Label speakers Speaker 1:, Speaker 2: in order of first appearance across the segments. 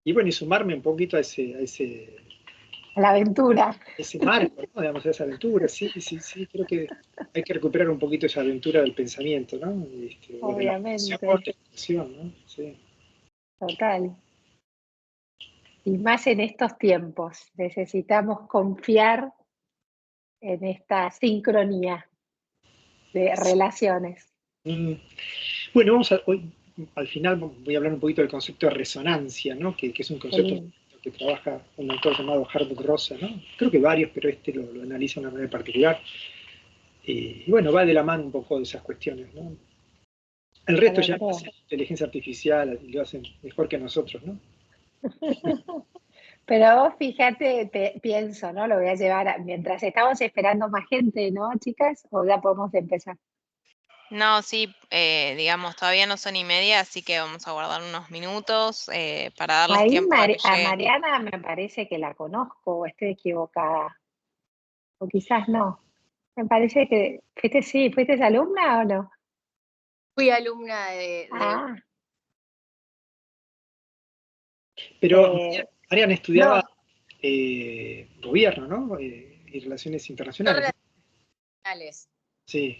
Speaker 1: Y bueno, y sumarme un poquito a
Speaker 2: La aventura.
Speaker 1: ese marco, ¿no? Digamos, a esa aventura, sí, sí, sí, creo que hay que recuperar un poquito esa aventura del pensamiento, ¿no? O de la
Speaker 2: Obviamente,
Speaker 1: reflexión, ¿no? Sí.
Speaker 2: total. Y más en estos tiempos, necesitamos confiar en esta sincronía de relaciones.
Speaker 1: Mm. Bueno, hoy al final voy a hablar un poquito del concepto de resonancia, ¿no? Que es un
Speaker 2: Qué
Speaker 1: concepto
Speaker 2: lindo.
Speaker 1: que trabaja un autor llamado Hartmut Rosa, ¿no? Creo que varios, pero este lo analiza de una manera particular. Y bueno, va de la mano un poco de esas cuestiones, ¿no? El
Speaker 2: Te
Speaker 1: resto
Speaker 2: lo
Speaker 1: ya lo
Speaker 2: creo.
Speaker 1: hace inteligencia artificial y lo hacen mejor que nosotros, ¿no?
Speaker 2: Pero vos fíjate, pienso, ¿no? Lo voy a llevar mientras estamos esperando más gente, ¿no, chicas? O ya podemos empezar.
Speaker 3: No, sí, digamos, todavía no son y media, así que vamos a guardar unos minutos para darles
Speaker 2: Ahí
Speaker 3: tiempo a que
Speaker 2: a
Speaker 3: lleguen.
Speaker 2: Mariana me parece que la conozco, o estoy equivocada. O quizás no. Me parece que ¿fuiste alumna o no?
Speaker 4: Fui alumna de
Speaker 2: Ah,
Speaker 1: Pero
Speaker 2: eh,
Speaker 1: Mariana
Speaker 2: no,
Speaker 1: estudiaba gobierno, ¿no? Y relaciones internacionales, ¿no?
Speaker 4: relacionales.
Speaker 1: Sí.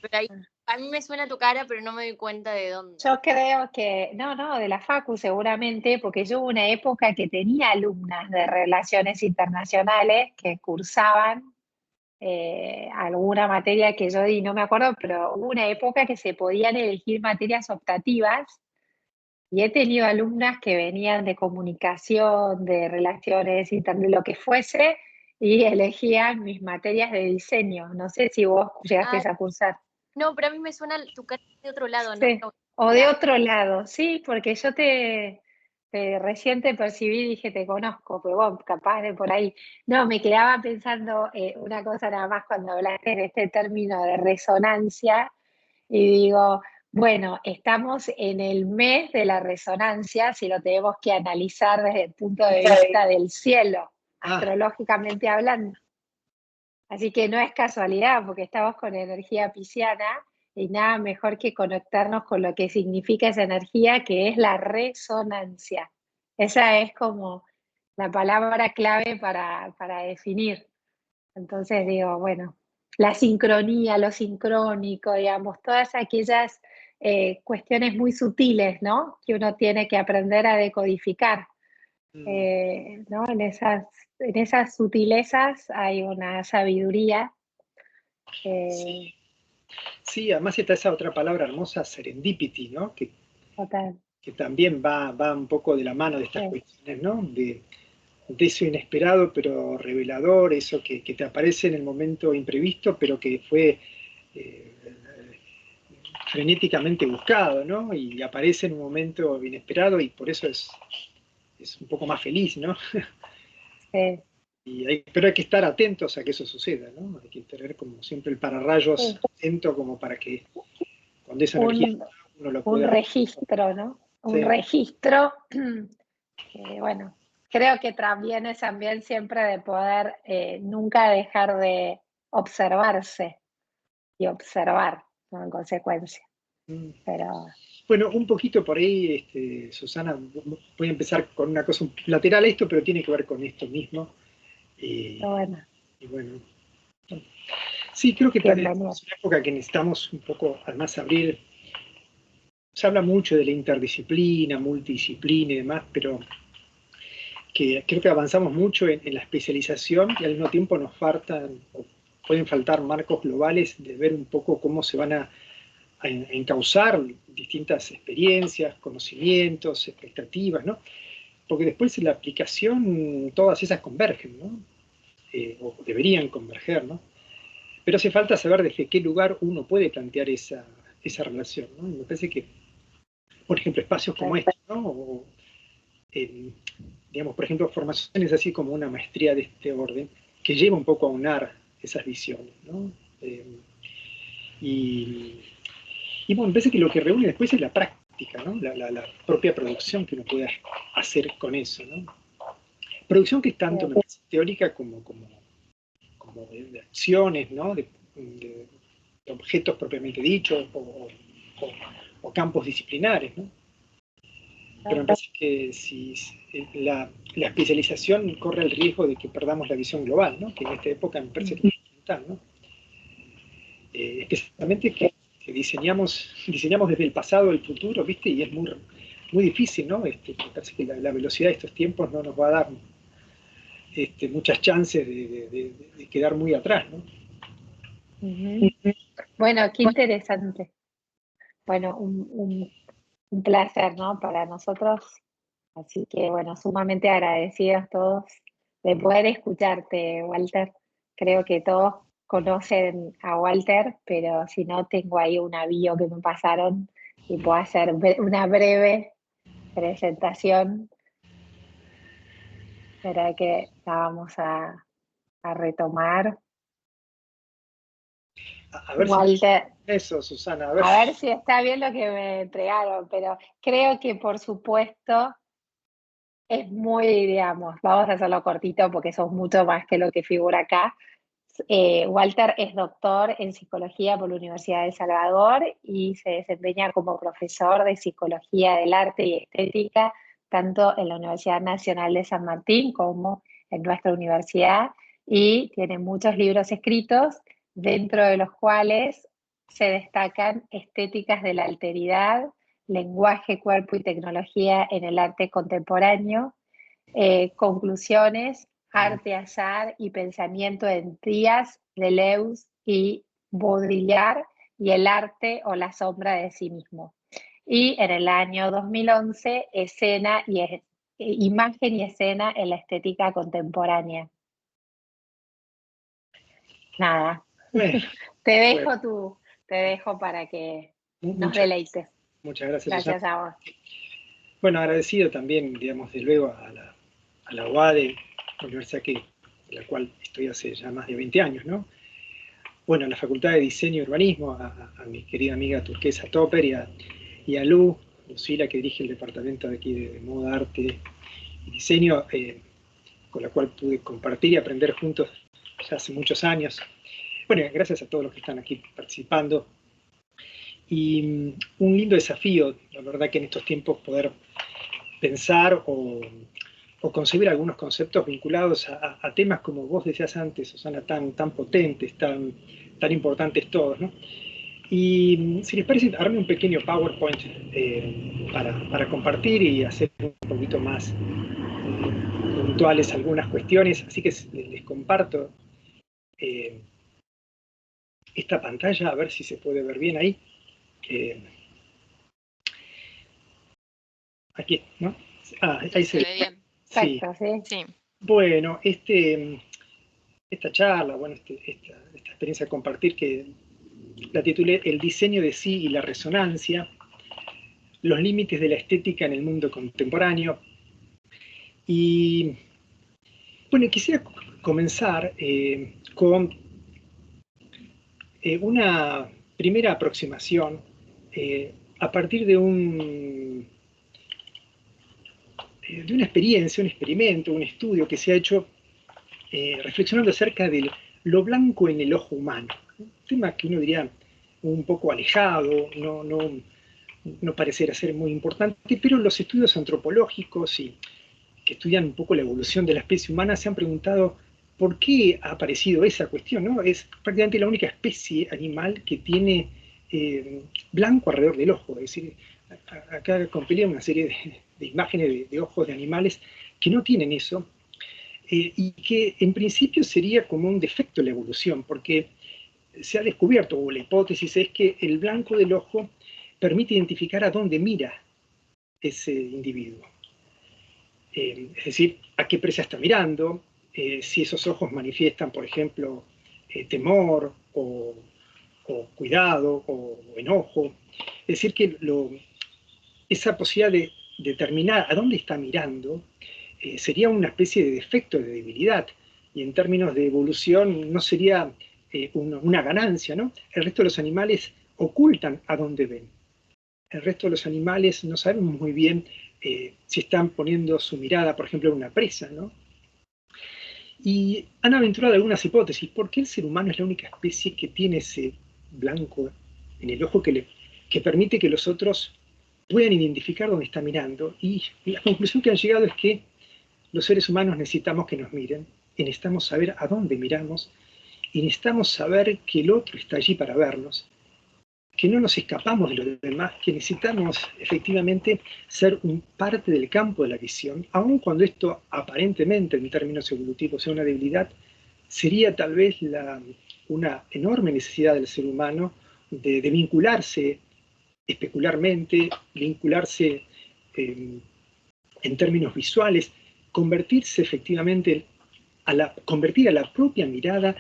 Speaker 4: Pero ahí, a mí me suena tu cara, pero no me doy cuenta de dónde.
Speaker 2: yo creo que, no, de la Facu seguramente, porque yo hubo una época que tenía alumnas de relaciones internacionales que cursaban alguna materia que yo di, no me acuerdo, pero hubo una época que se podían elegir materias optativas y he tenido alumnas que venían de comunicación, de relaciones, de lo que fuese, y elegían mis materias de diseño. No sé si vos llegaste
Speaker 4: Ah,
Speaker 2: a cursar.
Speaker 4: no, pero a mí me suena tu cara de otro lado, ¿no?
Speaker 2: Sí. O de otro lado, sí, porque yo recién te percibí y dije, te conozco, pero vos capaz de por ahí. No, me quedaba pensando una cosa nada más cuando hablaste de este término de resonancia y digo, bueno, estamos en el mes de la resonancia, si lo tenemos que analizar desde el punto de vista del cielo,
Speaker 1: Ah,
Speaker 2: astrológicamente hablando. Así que no es casualidad, porque estamos con energía pisciana y nada mejor que conectarnos con lo que significa esa energía, que es la resonancia. Esa es como la palabra clave para definir. Entonces digo, bueno, la sincronía, lo sincrónico, digamos, todas aquellas cuestiones muy sutiles, ¿no? Que uno tiene que aprender a decodificar.
Speaker 1: mm,
Speaker 2: ¿No? En esas sutilezas hay una sabiduría.
Speaker 1: sí.
Speaker 2: eh,
Speaker 1: Sí, además está esa otra palabra hermosa, serendipity, ¿no?
Speaker 2: Total.
Speaker 1: Que también va un poco de la mano de estas
Speaker 2: Sí,
Speaker 1: cuestiones, ¿no? De eso inesperado pero revelador, eso que te aparece en el momento imprevisto, pero que fue eh, frenéticamente buscado, ¿no? Y aparece en un momento inesperado y por eso es un poco más feliz, ¿no?
Speaker 2: sí,
Speaker 1: Pero hay que estar atentos a que eso suceda, ¿no? Hay que tener como siempre el pararrayos
Speaker 2: sí.
Speaker 1: atento como para que cuando esa energía
Speaker 2: Un,
Speaker 1: uno lo
Speaker 2: un
Speaker 1: pueda...
Speaker 2: registro, ¿no? Un
Speaker 1: Sí,
Speaker 2: registro que, bueno, creo que también siempre de poder nunca dejar de observarse y observar, ¿no? En consecuencia.
Speaker 1: mm.
Speaker 2: Pero
Speaker 1: Bueno, un poquito por ahí, Susana, voy a empezar con una cosa lateral a esto, pero tiene que ver con esto mismo. Y,
Speaker 2: bueno,
Speaker 1: y bueno, sí, creo que es
Speaker 2: bienvenido.
Speaker 1: una época que necesitamos un poco, además, abrir. Se habla mucho de la interdisciplina, multidisciplina y demás, pero que creo que avanzamos mucho en la especialización y al mismo tiempo nos faltan, o pueden faltar marcos globales de ver un poco cómo se van a encauzar distintas experiencias, conocimientos, expectativas, ¿no? Porque después en la aplicación todas esas convergen, ¿no? O deberían converger, ¿no? Pero hace falta saber desde qué lugar uno puede plantear esa relación, ¿no? Y me parece que, por ejemplo, espacios como este, ¿no? O, eh, digamos, por ejemplo, formaciones así como una maestría de este orden, que lleva un poco a unar esas visiones, ¿no? Y, y bueno, me parece que lo que reúne después es la práctica, ¿no? La propia producción que uno pueda hacer con eso, ¿no? Producción que es tanto me parece, teórica como de acciones, ¿no? De objetos propiamente dichos o campos disciplinares, ¿no? Pero me parece que si la especialización corre el riesgo de que perdamos la visión global, ¿no? Que en esta época me parece que es fundamental, ¿no? Especialmente que diseñamos desde el pasado el futuro, ¿viste? Y es muy difícil, ¿no? Me parece que la velocidad de estos tiempos no nos va a dar muchas chances de quedar muy atrás, ¿no?
Speaker 2: Bueno, qué interesante. Bueno, un placer, ¿no? Para nosotros. Así que, bueno, sumamente agradecidos todos de poder escucharte, Walter. Creo que todos conocen a Walter, pero si no, tengo ahí una bio que me pasaron y puedo hacer una breve presentación. Espera que la vamos a retomar.
Speaker 1: A ver
Speaker 2: Walter,
Speaker 1: eso, Susana,
Speaker 2: a ver si está bien lo que me entregaron, pero creo que por supuesto es muy, digamos, vamos a hacerlo cortito porque sos mucho más que lo que figura acá. Walter es doctor en psicología por la Universidad de El Salvador y se desempeña como profesor de psicología del arte y estética, tanto en la Universidad Nacional de San Martín como en nuestra universidad, y tiene muchos libros escritos, dentro de los cuales se destacan Estéticas de la Alteridad, Lenguaje, Cuerpo y Tecnología en el Arte Contemporáneo, Conclusiones, Arte, Azar y Pensamiento en Díaz, Deleuze y Baudrillard, y El arte o la sombra de sí mismo. Y en el año 2011, Imagen y escena en la estética contemporánea. Nada,
Speaker 1: bueno,
Speaker 2: te dejo para que nos deleites.
Speaker 1: Muchas gracias,
Speaker 2: Gracias
Speaker 1: Susana.
Speaker 2: a vos.
Speaker 1: Bueno, agradecido también, digamos, de luego a la UADE, universidad de la cual estoy hace ya más de 20 años, ¿no? Bueno, a la Facultad de Diseño y Urbanismo, a mi querida amiga Turquesa Topper y a Lucila, que dirige el departamento de aquí de Moda, Arte y Diseño, con la cual pude compartir y aprender juntos ya hace muchos años. Bueno, gracias a todos los que están aquí participando. Y un lindo desafío, la verdad, que en estos tiempos poder pensar o concebir algunos conceptos vinculados a temas, como vos decías antes, Susana, tan potentes, tan importantes todos, ¿no? Y si les parece, darme un pequeño PowerPoint para compartir y hacer un poquito más puntuales algunas cuestiones, así que les comparto esta pantalla, a ver si se puede ver bien ahí. Aquí, ¿no? Ahí se ve
Speaker 3: bien.
Speaker 1: Sí.
Speaker 3: Sí.
Speaker 1: Bueno, esta charla, bueno, esta experiencia de compartir, que la titulé El diseño de sí y la resonancia, los límites de la estética en el mundo contemporáneo. Y bueno, quisiera comenzar con una primera aproximación a partir de una experiencia, un experimento, un estudio que se ha hecho reflexionando acerca de lo blanco en el ojo humano. Un tema que uno diría un poco alejado, no pareciera ser muy importante, pero los estudios antropológicos y que estudian un poco la evolución de la especie humana se han preguntado por qué ha aparecido esa cuestión, ¿no? Es prácticamente la única especie animal que tiene blanco alrededor del ojo. Es decir, acá compilé una serie de imágenes de ojos de animales que no tienen eso, y que en principio sería como un defecto de la evolución, porque se ha descubierto, o la hipótesis es que el blanco del ojo permite identificar a dónde mira ese individuo. Es decir, a qué presa está mirando, si esos ojos manifiestan, por ejemplo, temor o cuidado o enojo. Es decir, que esa posibilidad de determinar a dónde está mirando sería una especie de defecto de debilidad, y en términos de evolución no sería una ganancia, ¿no? El resto de los animales ocultan a dónde ven. El resto de los animales no sabemos muy bien si están poniendo su mirada, por ejemplo, en una presa, ¿no? Y han aventurado algunas hipótesis. ¿Por qué el ser humano es la única especie que tiene ese blanco en el ojo que permite que los otros puedan identificar dónde está mirando. Y la conclusión que han llegado es que los seres humanos necesitamos que nos miren, y necesitamos saber a dónde miramos, y necesitamos saber que el otro está allí para vernos, que no nos escapamos de los demás, que necesitamos efectivamente ser parte del campo de la visión, aun cuando esto aparentemente en términos evolutivos sea una debilidad, sería tal vez una enorme necesidad del ser humano de vincularse especularmente, vincularse en términos visuales, convertirse efectivamente convertir a la propia mirada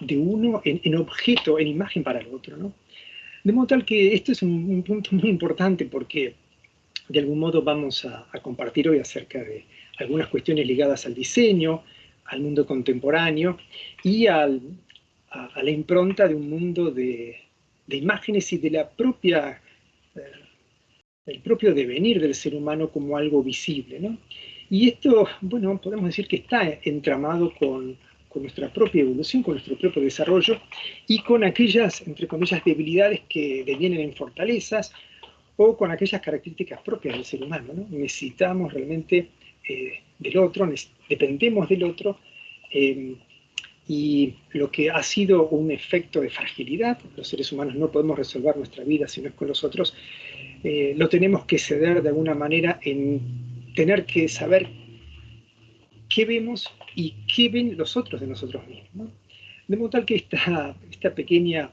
Speaker 1: de uno en objeto, en imagen para el otro, ¿no? De modo tal que esto es un punto muy importante porque de algún modo vamos a compartir hoy acerca de algunas cuestiones ligadas al diseño, al mundo contemporáneo y a la impronta de un mundo de imágenes y de la propia, del propio devenir del ser humano como algo visible, ¿no? Y esto, bueno, podemos decir que está entramado con nuestra propia evolución, con nuestro propio desarrollo y con aquellas, entre comillas, debilidades que devienen en fortalezas o con aquellas características propias del ser humano, ¿no? Necesitamos realmente del otro, dependemos del otro, y lo que ha sido un efecto de fragilidad, los seres humanos no podemos resolver nuestra vida si no es con los otros, lo tenemos que ceder de alguna manera en tener que saber qué vemos y qué ven los otros de nosotros mismos, ¿no? De modo tal que esta pequeña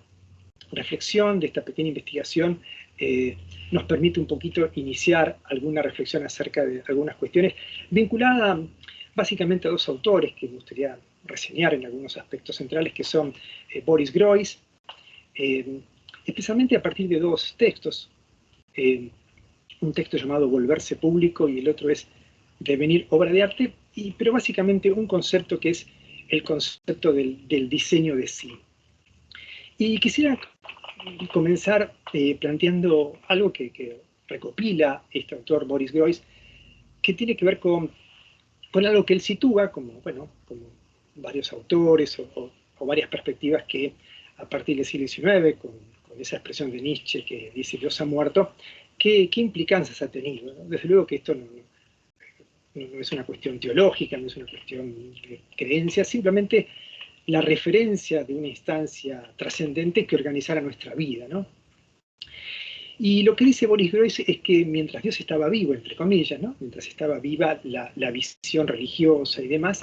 Speaker 1: reflexión, de esta pequeña investigación, nos permite un poquito iniciar alguna reflexión acerca de algunas cuestiones vinculadas básicamente a dos autores que me gustaría reseñar en algunos aspectos centrales, que son Boris Groys, especialmente a partir de dos textos, un texto llamado Volverse Público y el otro es Devenir obra de arte, pero básicamente un concepto que es el concepto del diseño de sí. Y quisiera comenzar planteando algo que recopila este autor Boris Groys, que tiene que ver con algo que él sitúa como varios autores o varias perspectivas que a partir del siglo XIX, con esa expresión de Nietzsche que dice Dios ha muerto, ¿qué implicancias ha tenido, ¿no? Desde luego que esto no es una cuestión teológica, no es una cuestión de creencia, simplemente la referencia de una instancia trascendente que organizara nuestra vida, ¿no? Y lo que dice Boris Groys es que mientras Dios estaba vivo, entre comillas, ¿no? Mientras estaba viva la visión religiosa y demás,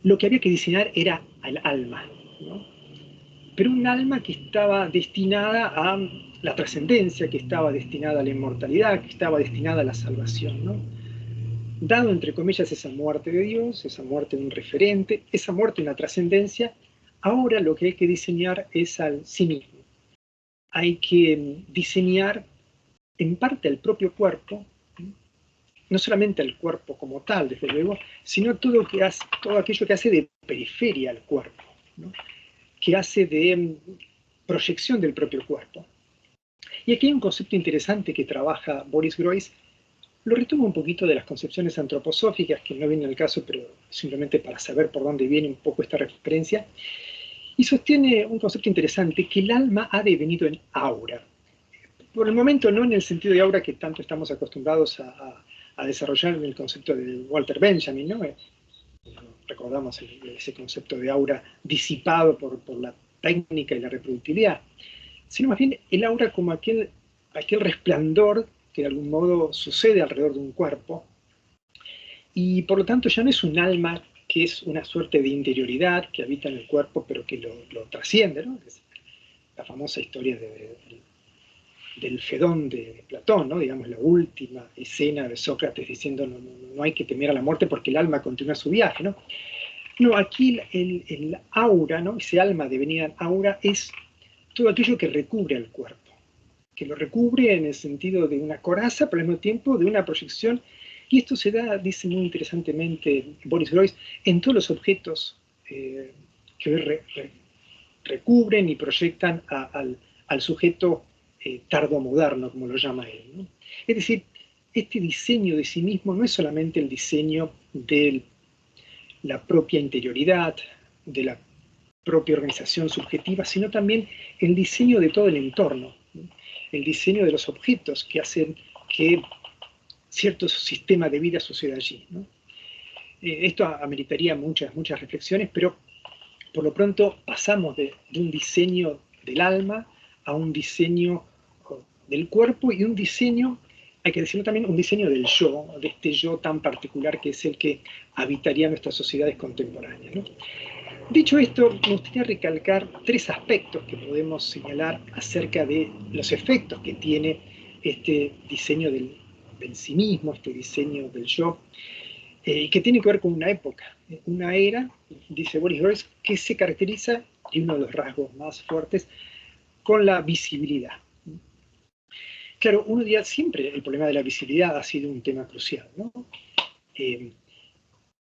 Speaker 1: lo que había que diseñar era al alma, ¿no? Pero un alma que estaba destinada a la trascendencia, que estaba destinada a la inmortalidad, que estaba destinada a la salvación, ¿no? Dado, entre comillas, esa muerte de Dios, esa muerte de un referente, esa muerte en la trascendencia, ahora lo que hay que diseñar es al sí mismo. Hay que diseñar en parte al propio cuerpo, no solamente al cuerpo como tal, desde luego, sino todo aquello que hace de periferia al cuerpo, ¿no? Que hace de proyección del propio cuerpo. Y aquí hay un concepto interesante que trabaja Boris Groys. Lo retomo un poquito de las concepciones antroposóficas, que no vienen al caso, pero simplemente para saber por dónde viene un poco esta referencia. Y sostiene un concepto interesante, que el alma ha devenido en aura. Por el momento no en el sentido de aura que tanto estamos acostumbrados a desarrollar en el concepto de Walter Benjamin, ¿no? Recordamos ese concepto de aura disipado por la técnica y la reproductividad, sino más bien el aura como aquel resplandor que de algún modo sucede alrededor de un cuerpo, y por lo tanto ya no es un alma que es una suerte de interioridad que habita en el cuerpo, pero que lo trasciende, ¿no? Es la famosa historia del Fedón de Platón, ¿no? Digamos, la última escena de Sócrates diciendo no hay que temer a la muerte porque el alma continúa su viaje, ¿no? No, aquí el aura, ¿no? Ese alma devenida en aura es todo aquello que recubre al cuerpo, que lo recubre en el sentido de una coraza, pero al mismo tiempo de una proyección. Y esto se da, dice muy interesantemente Boris Groys, en todos los objetos que hoy recubren y proyectan al sujeto tardomoderno, como lo llama él, ¿no? Es decir, este diseño de sí mismo no es solamente el diseño de la propia interioridad, de la propia organización subjetiva, sino también el diseño de todo el entorno, ¿no? el diseño de los objetos que hacen que cierto sistema de vida suceda allí, ¿no? Esto ameritaría muchas reflexiones, pero por lo pronto pasamos de un diseño del alma a un diseño del cuerpo y un diseño, hay que decirlo también, un diseño del yo, de este yo tan particular que es el que habitaría nuestras sociedades contemporáneas, ¿no? Dicho esto, me gustaría recalcar 3 aspectos que podemos señalar acerca de los efectos que tiene este diseño del sí mismo, este diseño del yo, que tiene que ver con una época, una era, dice Boris Groys, que se caracteriza, y uno de los rasgos más fuertes, con la visibilidad. Claro, uno diría siempre el problema de la visibilidad ha sido un tema crucial, ¿no? El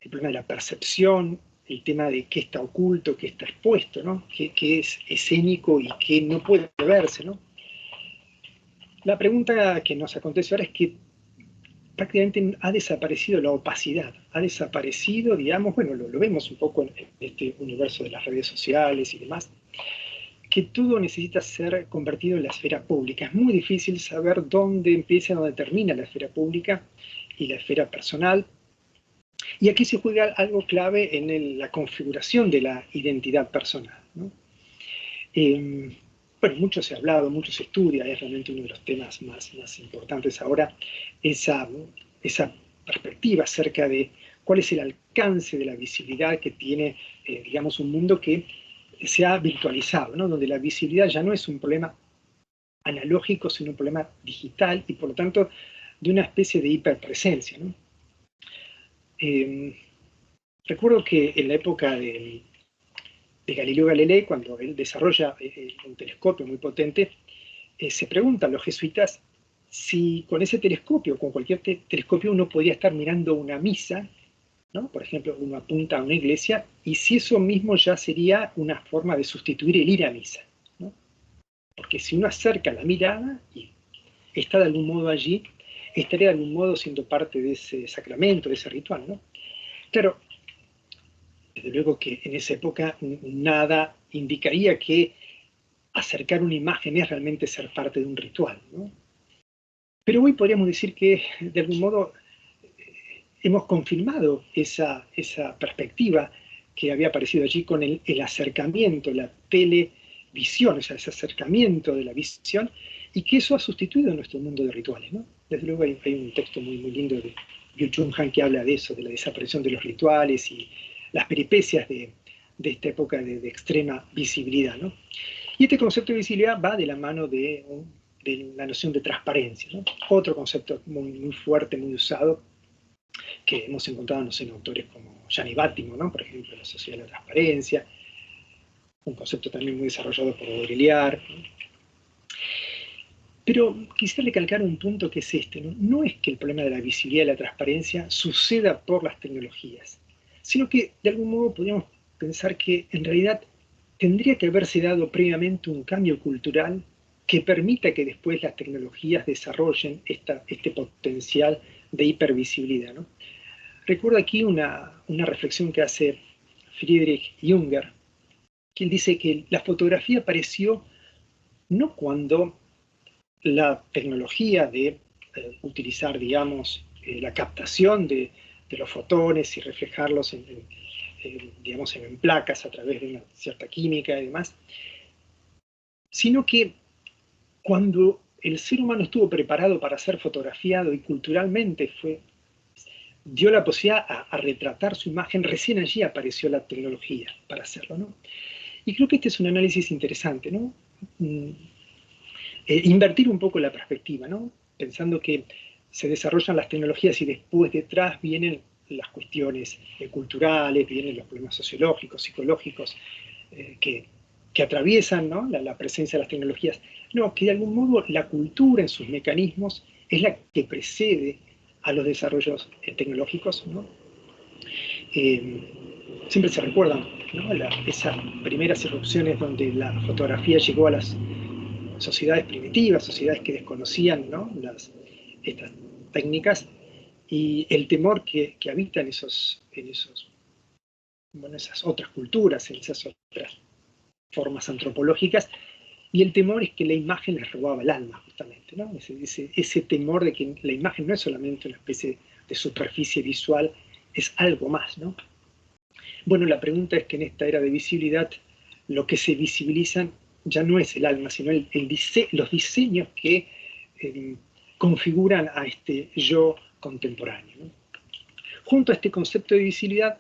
Speaker 1: problema de la percepción, el tema de qué está oculto, qué está expuesto, ¿no? Qué es escénico y qué no puede verse, ¿no? La pregunta que nos acontece ahora es que prácticamente ha desaparecido la opacidad, ha desaparecido, digamos, bueno, lo vemos un poco en este universo de las redes sociales y demás, que todo necesita ser convertido en la esfera pública. Es muy difícil saber dónde empieza, dónde termina la esfera pública y la esfera personal. Y aquí se juega algo clave en la configuración de la identidad personal, ¿no? Bueno, mucho se ha hablado, mucho se estudia, es realmente uno de los temas más importantes ahora, esa perspectiva acerca de cuál es el alcance de la visibilidad que tiene, digamos, un mundo que se ha virtualizado, ¿no? Donde la visibilidad ya no es un problema analógico, sino un problema digital y, por lo tanto, de una especie de hiperpresencia, ¿no? Recuerdo que en la época de Galileo Galilei, cuando él desarrolla un telescopio muy potente, se preguntan los jesuitas si con ese telescopio, con cualquier telescopio, uno podía estar mirando una misa, ¿no? Por ejemplo, uno apunta a una iglesia, y si eso mismo ya sería una forma de sustituir el ir a misa, ¿no? Porque si uno acerca la mirada y está de algún modo allí, estaría de algún modo siendo parte de ese sacramento, de ese ritual, ¿no? Claro, desde luego que en esa época nada indicaría que acercar una imagen es realmente ser parte de un ritual, ¿no? Pero hoy podríamos decir que, de algún modo, hemos confirmado esa perspectiva que había aparecido allí con el acercamiento, la televisión, o sea, ese acercamiento de la visión, y que eso ha sustituido nuestro mundo de rituales, ¿no? Desde luego hay un texto muy lindo de Byung-Chul Han que habla de eso, de la desaparición de los rituales y las peripecias de esta época de extrema visibilidad, ¿no? Y este concepto de visibilidad va de la mano de la noción de transparencia, ¿no? Otro concepto muy fuerte, muy usado, que hemos encontrado, no sé, en autores como Gianni Battimo, ¿no? Por ejemplo, la sociedad de la transparencia, un concepto también muy desarrollado por Baudrillard, ¿no? Pero quisiera recalcar un punto que es este, ¿no? No es que el problema de la visibilidad y la transparencia suceda por las tecnologías, sino que de algún modo podríamos pensar que en realidad tendría que haberse dado previamente un cambio cultural que permita que después las tecnologías desarrollen este potencial de hipervisibilidad, ¿no? Recuerdo aquí una reflexión que hace Friedrich Jünger, que él dice que la fotografía apareció no cuando la tecnología de utilizar, digamos, la captación de los fotones y reflejarlos digamos, en placas a través de una cierta química y demás, sino que cuando el ser humano estuvo preparado para ser fotografiado y culturalmente dio la posibilidad a retratar su imagen, recién allí apareció la tecnología para hacerlo, ¿no? Y creo que este es un análisis interesante, ¿no? Invertir un poco la perspectiva, ¿no? Pensando que se desarrollan las tecnologías y después detrás vienen las cuestiones culturales, vienen los problemas sociológicos, psicológicos, que atraviesan, ¿no? la presencia de las tecnologías. No, que de algún modo la cultura en sus mecanismos es la que precede a los desarrollos tecnológicos, ¿no? Siempre se recuerdan, ¿no? Esas primeras erupciones donde la fotografía llegó a las sociedades primitivas, sociedades que desconocían, ¿no? Estas técnicas, y el temor que habita en esas otras culturas, en esas otras formas antropológicas, Y el temor es que la imagen les robaba el alma, justamente, ¿no? Ese temor de que la imagen no es solamente una especie de superficie visual, es algo más, ¿no? Bueno, la pregunta es que en esta era de visibilidad, lo que se visibilizan ya no es el alma, sino los diseños que configuran a este yo contemporáneo, ¿no? Junto a este concepto de visibilidad,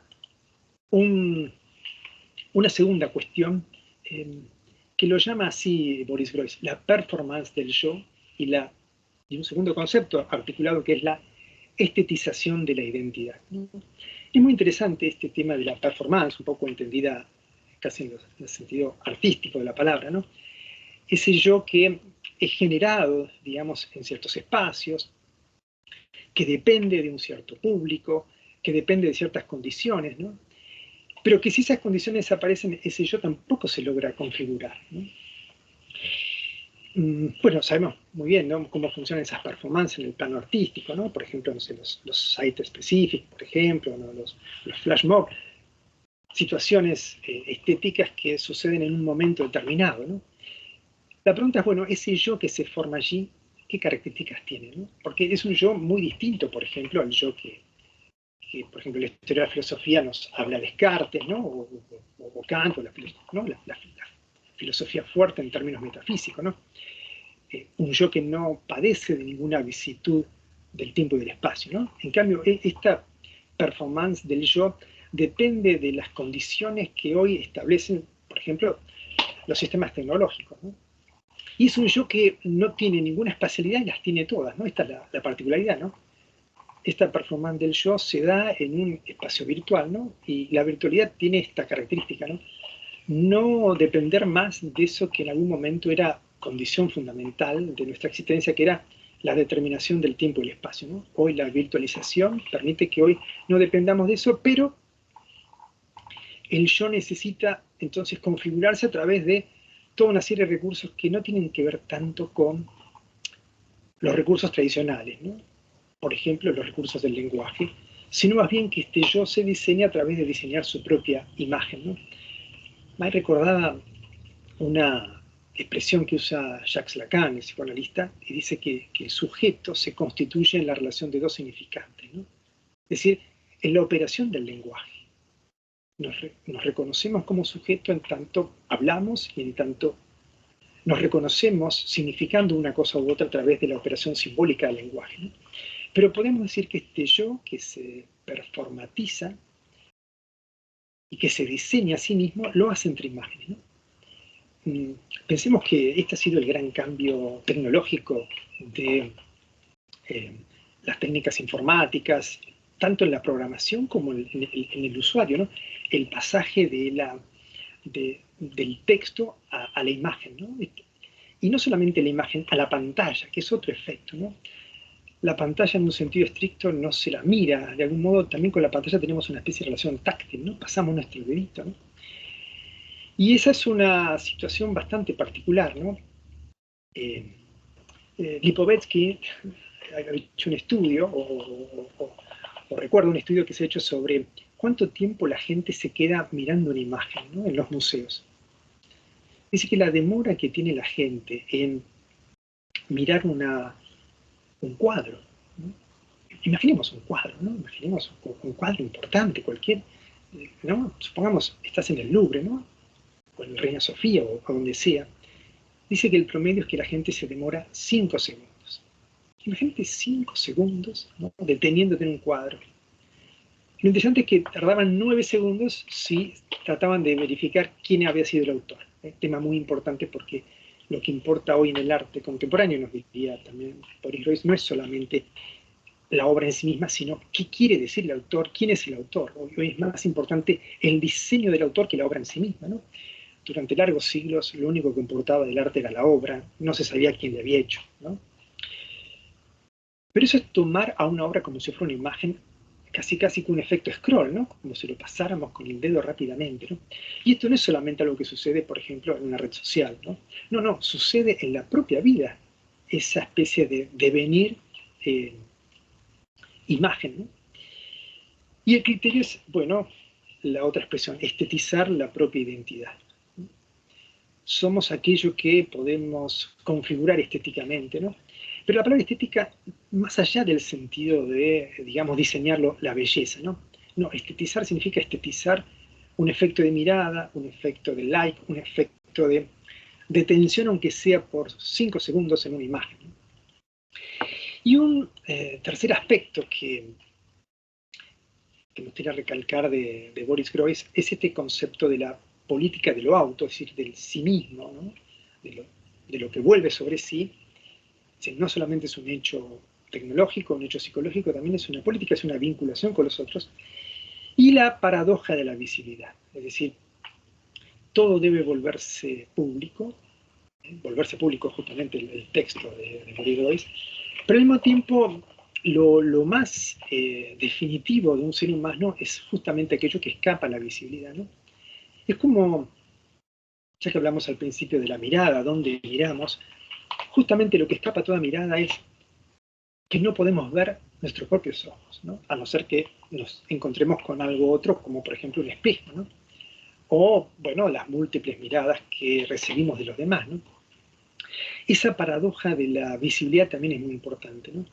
Speaker 1: una segunda cuestión, que lo llama así Boris Groys, la performance del yo, y un segundo concepto articulado que es la estetización de la identidad. Es muy interesante este tema de la performance, un poco entendida casi en el sentido artístico de la palabra, ¿no? Ese yo que es generado, digamos, en ciertos espacios, que depende de un cierto público, que depende de ciertas condiciones, ¿no? Pero que si esas condiciones desaparecen, ese yo tampoco se logra configurar, ¿no? Bueno, sabemos muy bien, ¿no?, cómo funcionan esas performances en el plano artístico, ¿no? Por ejemplo, no sé, los sites específicos, por ejemplo, ¿no?, los flash mob, situaciones estéticas que suceden en un momento determinado, ¿no? La pregunta es, bueno, ese yo que se forma allí, ¿qué características tiene, ¿no? Porque es un yo muy distinto, por ejemplo, al yo que por ejemplo, la historia de la filosofía nos habla de Descartes, ¿no? O Kant, o la filosofía fuerte en términos metafísicos, ¿no? Un yo que no padece de ninguna vicisitud del tiempo y del espacio, ¿no? En cambio, esta performance del yo depende de las condiciones que hoy establecen, por ejemplo, los sistemas tecnológicos, ¿no? Y es un yo que no tiene ninguna espacialidad y las tiene todas, ¿no? Esta es la particularidad, ¿no? Esta performance del yo se da en un espacio virtual, ¿no? Y la virtualidad tiene esta característica, ¿no? No depender más de eso que en algún momento era condición fundamental de nuestra existencia, que era la determinación del tiempo y el espacio, ¿no? Hoy la virtualización permite que hoy no dependamos de eso, pero el yo necesita entonces configurarse a través de toda una serie de recursos que no tienen que ver tanto con los recursos tradicionales, ¿no? Por ejemplo, los recursos del lenguaje, sino más bien que este yo se diseña a través de diseñar su propia imagen, ¿no? Me recordaba una expresión que usa Jacques Lacan, el psicoanalista, y dice que el sujeto se constituye en la relación de dos significantes, ¿no? Es decir, en la operación del lenguaje. Nos reconocemos como sujeto en tanto hablamos y en tanto nos reconocemos significando una cosa u otra a través de la operación simbólica del lenguaje, ¿no? Pero podemos decir que este yo que se performatiza y que se diseña a sí mismo, lo hace entre imágenes, ¿no? Pensemos que este ha sido el gran cambio tecnológico de las técnicas informáticas, tanto en la programación como en el usuario, ¿no? El pasaje del texto a la imagen, ¿no? Y no solamente la imagen, a la pantalla, que es otro efecto, ¿no? La pantalla en un sentido estricto no se la mira, de algún modo también con la pantalla tenemos una especie de relación táctil, ¿no? Pasamos nuestro dedito, ¿no? Y esa es una situación bastante particular, ¿no? Lipovetsky ha hecho un estudio, o recuerdo un estudio que se ha hecho sobre cuánto tiempo la gente se queda mirando una imagen, ¿no?, en los museos. Dice que la demora que tiene la gente en mirar un cuadro, ¿no? Imaginemos un cuadro, ¿no? Imaginemos un cuadro importante, cualquier, ¿no? Supongamos, estás en el Louvre, ¿no? O en Reina Sofía, o donde sea. Dice que el promedio es que la gente se demora 5 segundos. Imagínate 5 segundos, ¿no?, deteniéndote en un cuadro. Lo interesante es que tardaban 9 segundos si trataban de verificar quién había sido el autor. Tema muy importante porque lo que importa hoy en el arte contemporáneo, nos diría también Boris Groys, no es solamente la obra en sí misma, sino qué quiere decir el autor, quién es el autor. Hoy es más importante el diseño del autor que la obra en sí misma, ¿no? Durante largos siglos lo único que importaba del arte era la obra, no se sabía quién la había hecho, ¿no? Pero eso es tomar a una obra como si fuera una imagen, casi con un efecto scroll, ¿no? Como si lo pasáramos con el dedo rápidamente, ¿no? Y esto no es solamente algo que sucede, por ejemplo, en una red social, ¿no? No, sucede en la propia vida, esa especie de devenir imagen, ¿no? Y el criterio es, bueno, la otra expresión, estetizar la propia identidad. somos aquello que podemos configurar estéticamente, ¿no? Pero la palabra estética, más allá del sentido de, digamos, diseñarlo, la belleza, ¿no? No, estetizar significa estetizar un efecto de mirada, un efecto de like, un efecto de tensión, aunque sea por 5 segundos en una imagen. Y un tercer aspecto que me gustaría recalcar de Boris Groys es este concepto de la política de lo auto, es decir, del sí mismo, ¿no? de lo que vuelve sobre sí. No solamente es un hecho tecnológico, un hecho psicológico, también es una política, es una vinculación con los otros. Y la paradoja de la visibilidad, es decir, todo debe volverse público justamente el texto de Boris Groys, pero al mismo tiempo lo más definitivo de un ser humano es justamente aquello que escapa a la visibilidad, ¿no? Es como, ya que hablamos al principio de la mirada, dónde miramos, justamente lo que escapa a toda mirada es que no podemos ver nuestros propios ojos, ¿no? A no ser que nos encontremos con algo otro, como por ejemplo un espejo, ¿no? O, bueno, las múltiples miradas que recibimos de los demás, ¿no? Esa paradoja de la visibilidad también es muy importante, ¿no?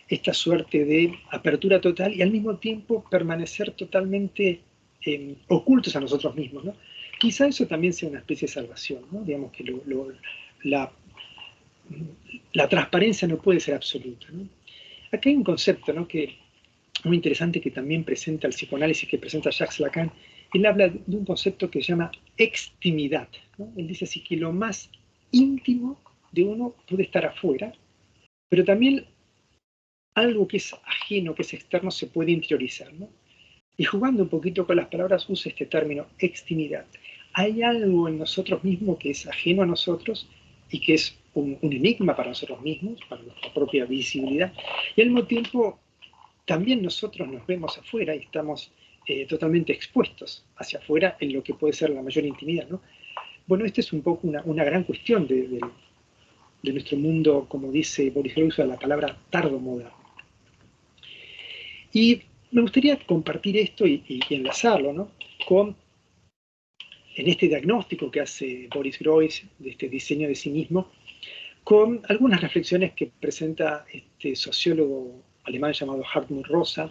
Speaker 1: Esta suerte de apertura total y al mismo tiempo permanecer totalmente ocultos a nosotros mismos, ¿no? Quizá eso también sea una especie de salvación, ¿no? Digamos que la transparencia no puede ser absoluta, ¿no? Acá hay un concepto, ¿no?, que muy interesante, que también presenta el psicoanálisis, que presenta Jacques Lacan. Él habla de un concepto que se llama extimidad, ¿no? Él dice así que lo más íntimo de uno puede estar afuera, pero también algo que es ajeno, que es externo, se puede interiorizar, ¿no? Y jugando un poquito con las palabras, usa este término, extimidad. Hay algo en nosotros mismos que es ajeno a nosotros y que es un enigma para nosotros mismos, para nuestra propia visibilidad, y al mismo tiempo también nosotros nos vemos afuera y estamos totalmente expuestos hacia afuera en lo que puede ser la mayor intimidad, ¿no? Bueno, esta es un poco una gran cuestión de nuestro mundo, como dice Boris Groys, la palabra tardomoderno. Y me gustaría compartir esto y enlazarlo, ¿no?, en este diagnóstico que hace Boris Groys de este diseño de sí mismo, con algunas reflexiones que presenta este sociólogo alemán llamado Hartmut Rosa,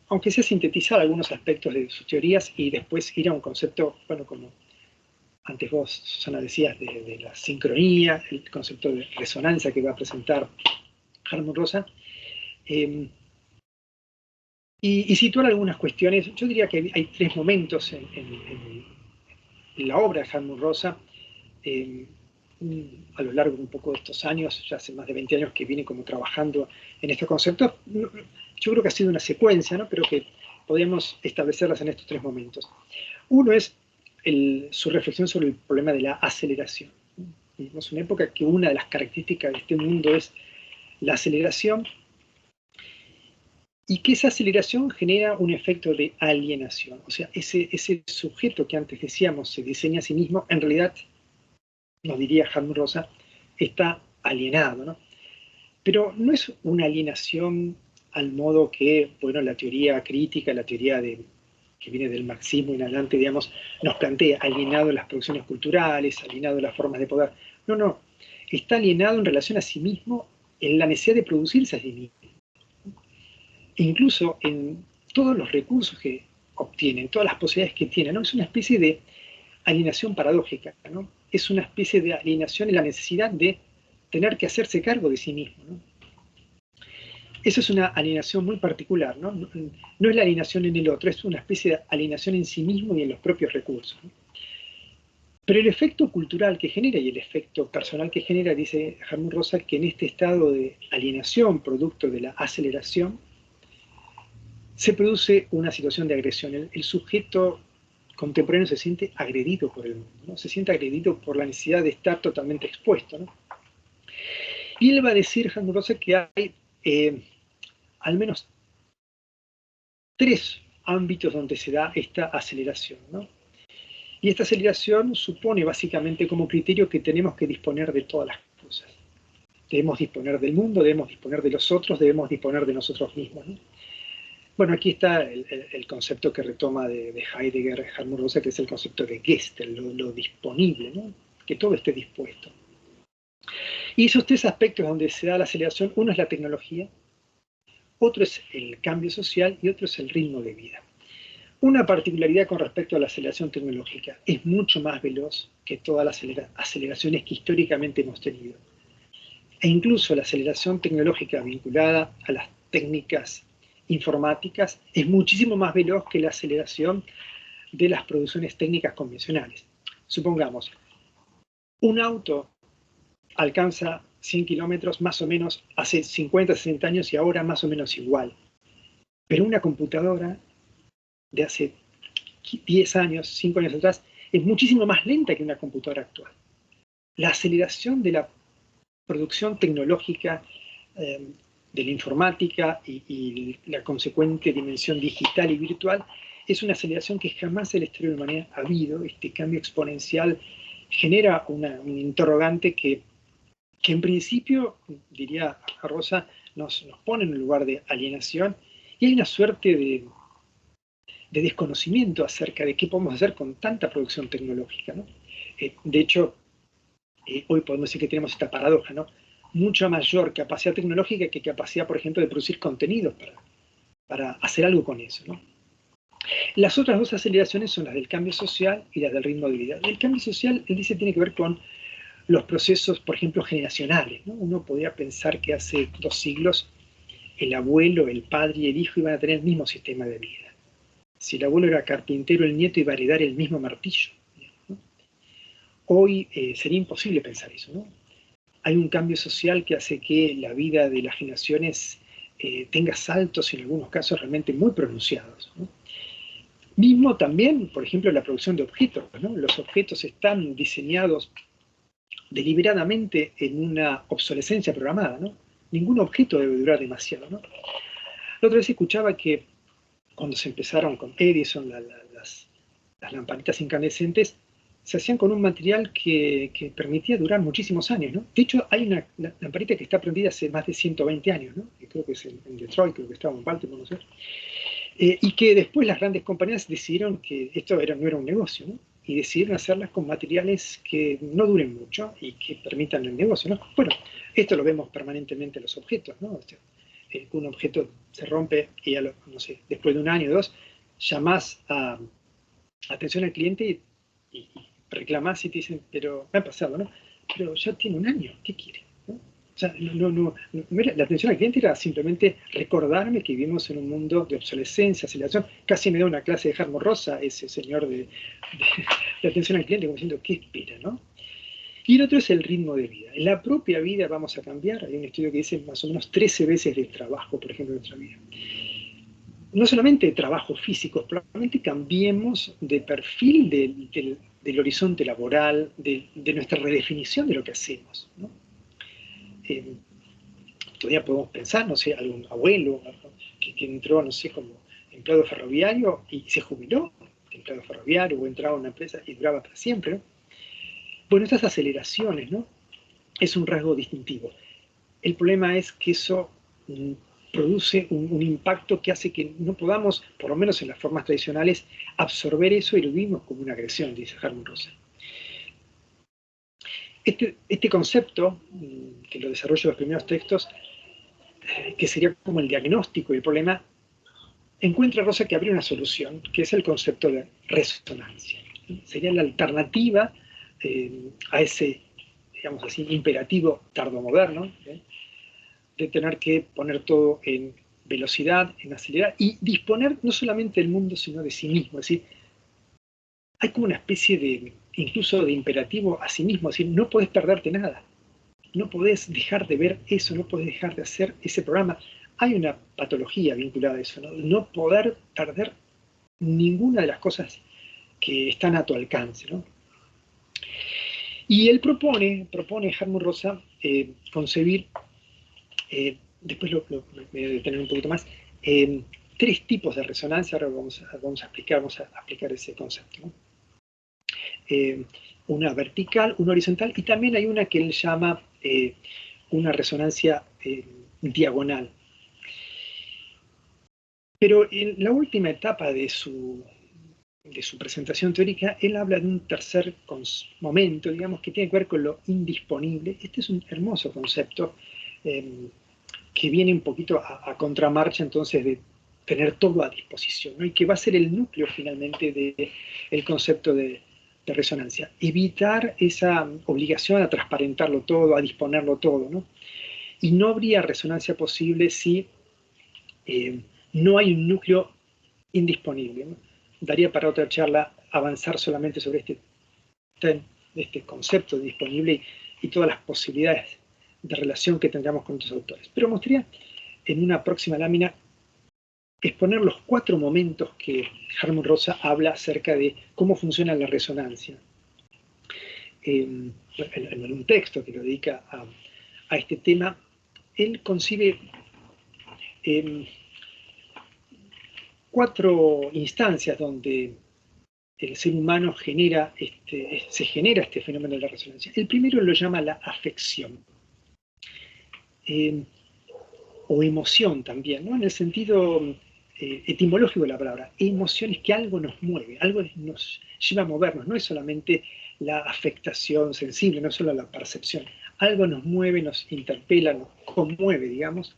Speaker 1: aunque sea sintetizar algunos aspectos de sus teorías y después ir a un concepto, bueno, como antes vos, Susana, decías, de la sincronía, el concepto de resonancia que va a presentar Hartmut Rosa, y situar algunas cuestiones. Yo diría que hay 3 momentos en la obra de Hartmut Rosa, a lo largo de un poco de estos años, ya hace más de 20 años que viene como trabajando en estos conceptos. Yo creo que ha sido una secuencia, ¿no?, pero que podemos establecerlas en estos 3 momentos. Uno es su reflexión sobre el problema de la aceleración. Vivimos una época que una de las características de este mundo es la aceleración, y que esa aceleración genera un efecto de alienación. O sea, ese sujeto que antes decíamos se diseña a sí mismo, en realidad, nos diría Hartmut Rosa, está alienado, ¿no? Pero no es una alienación al modo que, bueno, la teoría crítica, la teoría que viene del marxismo en adelante, digamos, nos plantea, alienado en las producciones culturales, alienado en las formas de poder. No, no, está alienado en relación a sí mismo, en la necesidad de producirse a sí mismo. Incluso en todos los recursos que obtienen, todas las posibilidades que tienen, ¿no? Es una especie de alienación paradójica, ¿no? Es una especie de alienación en la necesidad de tener que hacerse cargo de sí mismo, ¿no? Eso es una alienación muy particular, ¿no? No es la alienación en el otro, es una especie de alienación en sí mismo y en los propios recursos, ¿no? Pero el efecto cultural que genera y el efecto personal que genera, dice Hartmut Rosa, que en este estado de alienación, producto de la aceleración, se produce una situación de agresión. El sujeto contemporáneo se siente agredido por el mundo, ¿no? Se siente agredido por la necesidad de estar totalmente expuesto, ¿no? Y él va a decir, Hartmut Rosa, que hay al menos 3 ámbitos donde se da esta aceleración, ¿no? Y esta aceleración supone básicamente como criterio que tenemos que disponer de todas las cosas. Debemos disponer del mundo, debemos disponer de los otros, debemos disponer de nosotros mismos, ¿no? Bueno, aquí está el concepto que retoma de Heidegger, Hartmut Rosa, que es el concepto de Gestalt, lo disponible, ¿no? Que todo esté dispuesto. Y esos tres aspectos donde se da la aceleración, uno es la tecnología, otro es el cambio social y otro es el ritmo de vida. Una particularidad con respecto a la aceleración tecnológica: es mucho más veloz que todas las aceleraciones que históricamente hemos tenido. E incluso la aceleración tecnológica vinculada a las técnicas informáticas es muchísimo más veloz que la aceleración de las producciones técnicas convencionales. Supongamos, un auto alcanza 100 kilómetros más o menos hace 50, 60 años y ahora más o menos igual. Pero una computadora de hace 10 años, 5 años atrás, es muchísimo más lenta que una computadora actual. La aceleración de la producción tecnológica, de la informática y la consecuente dimensión digital y virtual es una aceleración que jamás en la historia de la humanidad ha habido. Este cambio exponencial genera un interrogante que en principio, diría Rosa, nos pone en un lugar de alienación, y hay una suerte de desconocimiento acerca de qué podemos hacer con tanta producción tecnológica, ¿no? De hecho, hoy podemos decir que tenemos esta paradoja, ¿no? Mucha mayor capacidad tecnológica que capacidad, por ejemplo, de producir contenidos para hacer algo con eso, ¿no? Las otras dos aceleraciones son las del cambio social y las del ritmo de vida. El cambio social, él dice, tiene que ver con los procesos, por ejemplo, generacionales, ¿no? Uno podría pensar que hace 2 siglos el abuelo, el padre y el hijo iban a tener el mismo sistema de vida. Si el abuelo era carpintero, el nieto iba a heredar el mismo martillo, ¿no? Hoy sería imposible pensar eso, ¿no? Hay un cambio social que hace que la vida de las generaciones tenga saltos, en algunos casos realmente muy pronunciados, ¿no? Mismo también, por ejemplo, la producción de objetos, ¿no? Los objetos están diseñados deliberadamente en una obsolescencia programada, ¿no? Ningún objeto debe durar demasiado, ¿no? La otra vez escuchaba que cuando se empezaron con Edison, las lamparitas incandescentes, se hacían con un material que permitía durar muchísimos años, ¿no? De hecho, hay una lamparita que está prendida hace más de 120 años, ¿no? Que creo que es en Detroit, creo que estaba en Baltimore, no sé. Y que después las grandes compañías decidieron que esto no era un negocio, ¿no? Y decidieron hacerlas con materiales que no duren mucho y que permitan el negocio, ¿no? Bueno, esto lo vemos permanentemente en los objetos, ¿no? O sea, un objeto se rompe y ya no sé, después de un año o dos, llamás a atención al cliente y reclamás y te dicen, pero me ha pasado, ¿no? Pero ya tiene un año, ¿qué quiere? ¿No? O sea, la atención al cliente era simplemente recordarme que vivimos en un mundo de obsolescencia, aceleración. Casi me da una clase de Hartmut Rosa, ese señor de atención al cliente, como diciendo, ¿qué espera, no? Y el otro es el ritmo de vida. En la propia vida vamos a cambiar. Hay un estudio que dice más o menos 13 veces de trabajo, por ejemplo, en nuestra vida. No solamente de trabajo físico, probablemente cambiemos de perfil del horizonte laboral, de nuestra redefinición de lo que hacemos, ¿no? Todavía podemos pensar, no sé, algún abuelo que entró, no sé, como empleado ferroviario y se jubiló, empleado ferroviario, o entraba a una empresa y duraba para siempre, ¿no? Bueno, estas aceleraciones, ¿no? Es un rasgo distintivo. El problema es que eso produce un impacto que hace que no podamos, por lo menos en las formas tradicionales, absorber eso y lo vimos como una agresión, dice Hartmut Rosa. Este concepto, que lo desarrollo en los primeros textos, que sería como el diagnóstico del problema, encuentra Rosa que habría una solución, que es el concepto de resonancia. Sería la alternativa a ese, digamos así, imperativo tardomoderno, de tener que poner todo en velocidad, en acelerar, y disponer no solamente del mundo, sino de sí mismo. Es decir, hay como una especie de, incluso de imperativo a sí mismo, es decir, no podés perderte nada, no podés dejar de ver eso, no podés dejar de hacer ese programa. Hay una patología vinculada a eso, no poder perder ninguna de las cosas que están a tu alcance, ¿no? Y él propone Hartmut Rosa, concebir, después me voy a detener un poquito más, 3 tipos de resonancia. Ahora vamos a aplicar ese concepto, ¿no? Una vertical, una horizontal, y también hay una que él llama una resonancia diagonal. Pero en la última etapa de su presentación teórica, él habla de un tercer momento, digamos, que tiene que ver con lo indisponible. Este es un hermoso concepto que viene un poquito a contramarcha entonces de tener todo a disposición, ¿no? Y que va a ser el núcleo finalmente del concepto de resonancia. Evitar esa obligación a transparentarlo todo, a disponerlo todo, ¿no? Y no habría resonancia posible si no hay un núcleo indisponible, ¿no? Daría para otra charla avanzar solamente sobre este concepto de disponible y todas las posibilidades de relación que tendríamos con otros autores. Pero me gustaría, en una próxima lámina, exponer los 4 momentos que Hartmut Rosa habla acerca de cómo funciona la resonancia. En un texto que lo dedica a este tema, él concibe 4 instancias donde el ser humano se genera este fenómeno de la resonancia. El primero lo llama la afección, o emoción también, ¿no? En el sentido etimológico de la palabra. Emoción es que algo nos mueve, algo nos lleva a movernos, no es solamente la afectación sensible, no es solo la percepción. Algo nos mueve, nos interpela, nos conmueve, digamos.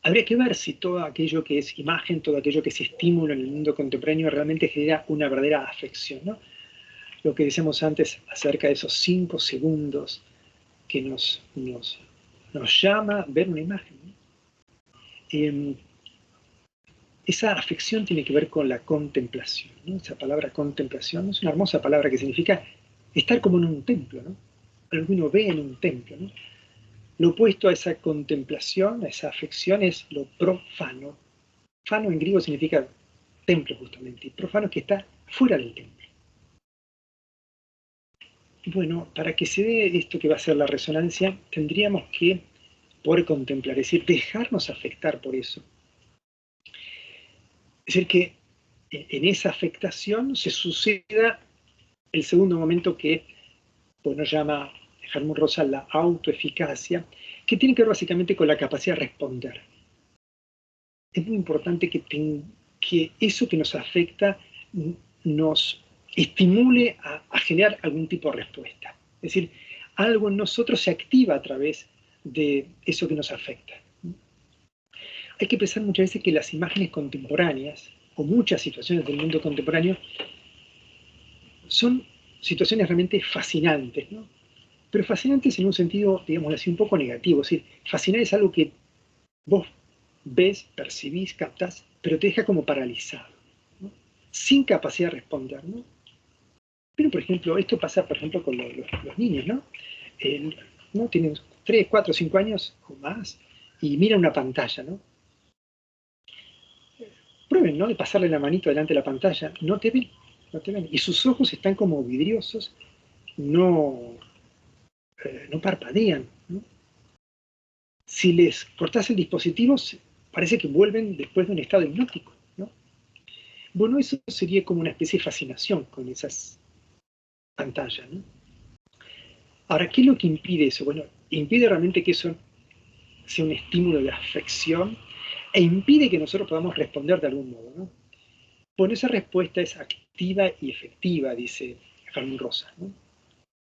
Speaker 1: Habría que ver si todo aquello que es imagen, todo aquello que es estímulo en el mundo contemporáneo realmente genera una verdadera afección, ¿no? Lo que decíamos antes acerca de esos 5 segundos que nos llama a ver una imagen, ¿no? Esa afección tiene que ver con la contemplación, ¿no? Esa palabra contemplación es una hermosa palabra que significa estar como en un templo, ¿no? Algo que uno ve en un templo, ¿no? Lo opuesto a esa contemplación, a esa afección, es lo profano. Fano en griego significa templo justamente, y profano es que está fuera del templo. Bueno, para que se dé esto que va a ser la resonancia, tendríamos que poder contemplar, es decir, dejarnos afectar por eso. Es decir, que en esa afectación se suceda el segundo momento que nos llama Hartmut Rosa la autoeficacia, que tiene que ver básicamente con la capacidad de responder. Es muy importante que eso que nos afecta nos estimule a generar algún tipo de respuesta. Es decir, algo en nosotros se activa a través de eso que nos afecta. Hay que pensar muchas veces que las imágenes contemporáneas, o muchas situaciones del mundo contemporáneo, son situaciones realmente fascinantes, ¿no? Pero fascinantes en un sentido, digamos así, un poco negativo. Es decir, fascinar es algo que vos ves, percibís, captás, pero te deja como paralizado, ¿no? Sin capacidad de responder, ¿no? Pero, por ejemplo, esto pasa, por ejemplo, con los niños, ¿no? ¿no? Tienen 3, 4, 5 años o más y miran una pantalla, ¿no? Prueben, ¿no? De pasarle la manito delante de la pantalla. No te ven, no te ven. Y sus ojos están como vidriosos, no parpadean, ¿no? Si les cortás el dispositivo, parece que vuelven después de un estado hipnótico, ¿no? Bueno, eso sería como una especie de fascinación con esas pantallas, ¿no? Ahora, ¿qué es lo que impide eso? Bueno, impide realmente que eso sea un estímulo de afección e impide que nosotros podamos responder de algún modo, ¿no? Bueno, esa respuesta es activa y efectiva, dice Hartmut Rosa, ¿no?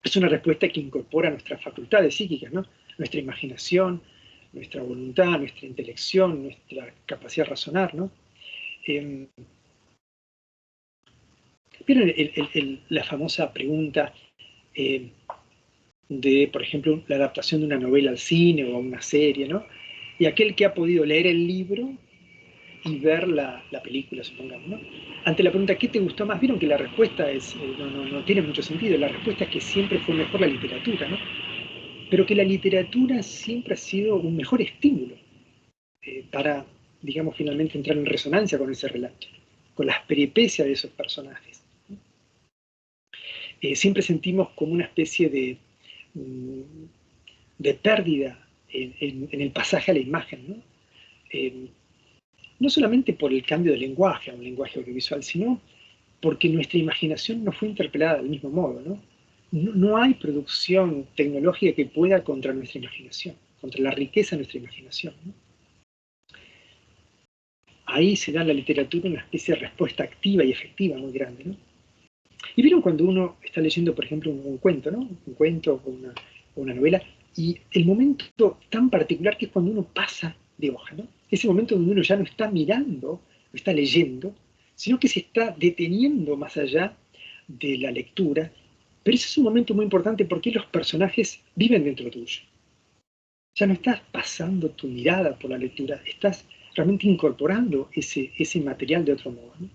Speaker 1: Es una respuesta que incorpora nuestras facultades psíquicas, ¿no? Nuestra imaginación, nuestra voluntad, nuestra intelección, nuestra capacidad de razonar, ¿no? ¿Vieron la famosa pregunta de, por ejemplo, la adaptación de una novela al cine o a una serie, ¿no? Y aquel que ha podido leer el libro y ver la película, supongamos, ¿no? Ante la pregunta, ¿qué te gustó más? Vieron que la respuesta no tiene mucho sentido. La respuesta es que siempre fue mejor la literatura, ¿no? Pero que la literatura siempre ha sido un mejor estímulo para, digamos, finalmente entrar en resonancia con ese relato, con las peripecias de esos personajes. Siempre sentimos como una especie de pérdida en el pasaje a la imagen, ¿no? No solamente por el cambio de lenguaje a un lenguaje audiovisual, sino porque nuestra imaginación no fue interpelada del mismo modo, ¿no? No hay producción tecnológica que pueda contra nuestra imaginación, contra la riqueza de nuestra imaginación, ¿no? ahí se da en la literatura una especie de respuesta activa y efectiva muy grande, ¿no? Y vieron cuando uno está leyendo, por ejemplo, un cuento, ¿no? Un cuento o una novela, y el momento tan particular que es cuando uno pasa de hoja, ¿no? Ese momento donde uno ya no está mirando, no está leyendo, sino que se está deteniendo más allá de la lectura. Pero ese es un momento muy importante porque los personajes viven dentro tuyo. Ya no estás pasando tu mirada por la lectura, estás realmente incorporando ese material de otro modo, ¿no?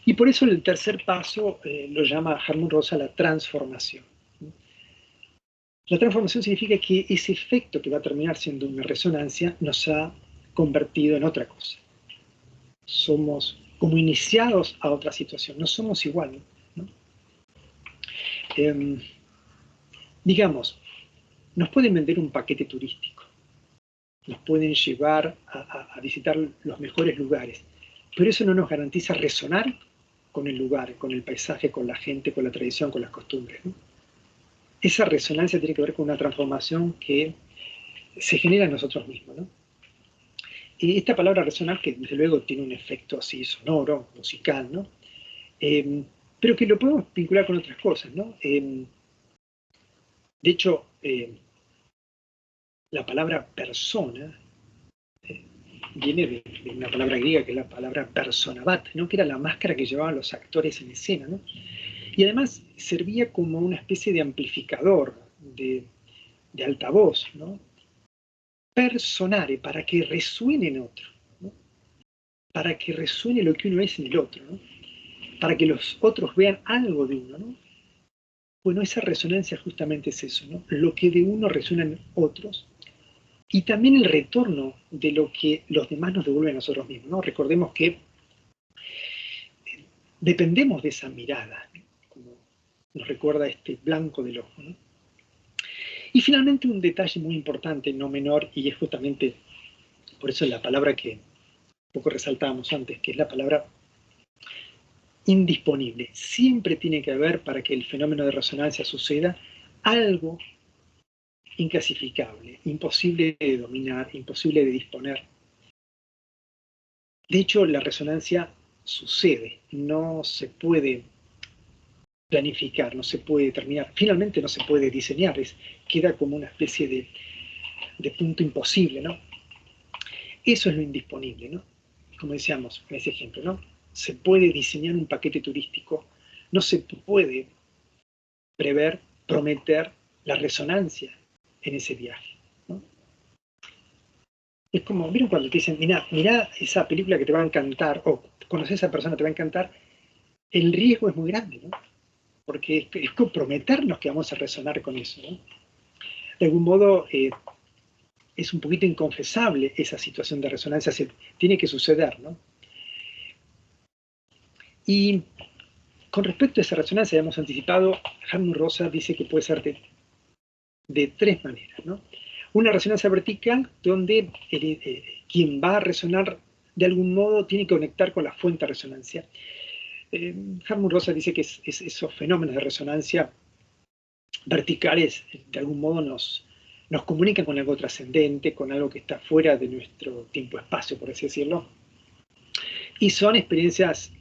Speaker 1: Y por eso el tercer paso lo llama Hartmut Rosa la transformación. La transformación significa que ese efecto que va a terminar siendo una resonancia nos ha convertido en otra cosa. Somos como iniciados a otra situación, no somos igual, ¿no? Digamos, nos pueden vender un paquete turístico, nos pueden llevar a visitar los mejores lugares, pero eso no nos garantiza resonar con el lugar, con el paisaje, con la gente, con la tradición, con las costumbres, ¿no? Esa resonancia tiene que ver con una transformación que se genera en nosotros mismos, ¿no? Y esta palabra resonar, que desde luego tiene un efecto así sonoro, musical, ¿no? Pero que lo podemos vincular con otras cosas, ¿no? De hecho, la palabra persona viene de una palabra griega que es la palabra personabat, ¿no? Que era la máscara que llevaban los actores en escena, ¿no? Y además servía como una especie de amplificador, de altavoz, ¿no? Personare, para que resuene en otro, ¿no? Para que resuene lo que uno es en el otro, ¿no? Para que los otros vean algo de uno, ¿no? Bueno, esa resonancia justamente es eso, ¿no? Lo que de uno resuena en otros, y también el retorno de lo que los demás nos devuelven a nosotros mismos, ¿no? Recordemos que dependemos de esa mirada, ¿no? Como nos recuerda este blanco del ojo, ¿no? Y finalmente un detalle muy importante, no menor, y es justamente por eso la palabra que un poco resaltábamos antes, que es la palabra indisponible. Siempre tiene que haber, para que el fenómeno de resonancia suceda, algo inclasificable, imposible de dominar, imposible de disponer. De hecho, la resonancia sucede, no se puede planificar, no se puede determinar, finalmente no se puede diseñar, queda como una especie de punto imposible, ¿no? Eso es lo indisponible, ¿no? Como decíamos en ese ejemplo, ¿no? Se puede diseñar un paquete turístico, no se puede prever, prometer la resonancia en ese viaje, ¿no? Es como, ¿vieron cuando te dicen, mirá esa película que te va a encantar, o conocer a esa persona te va a encantar? El riesgo es muy grande, ¿no? Porque es comprometernos que vamos a resonar con eso, ¿no? De algún modo es un poquito inconfesable esa situación de resonancia, tiene que suceder, ¿no? Y con respecto a esa resonancia, ya hemos anticipado, Hartmut Rosa dice que puede ser de tres maneras, ¿no? Una resonancia vertical, donde quien va a resonar de algún modo tiene que conectar con la fuente de resonancia. Hartmut Rosa dice que esos fenómenos de resonancia verticales de algún modo nos comunican con algo trascendente, con algo que está fuera de nuestro tiempo-espacio, por así decirlo. Y son experiencias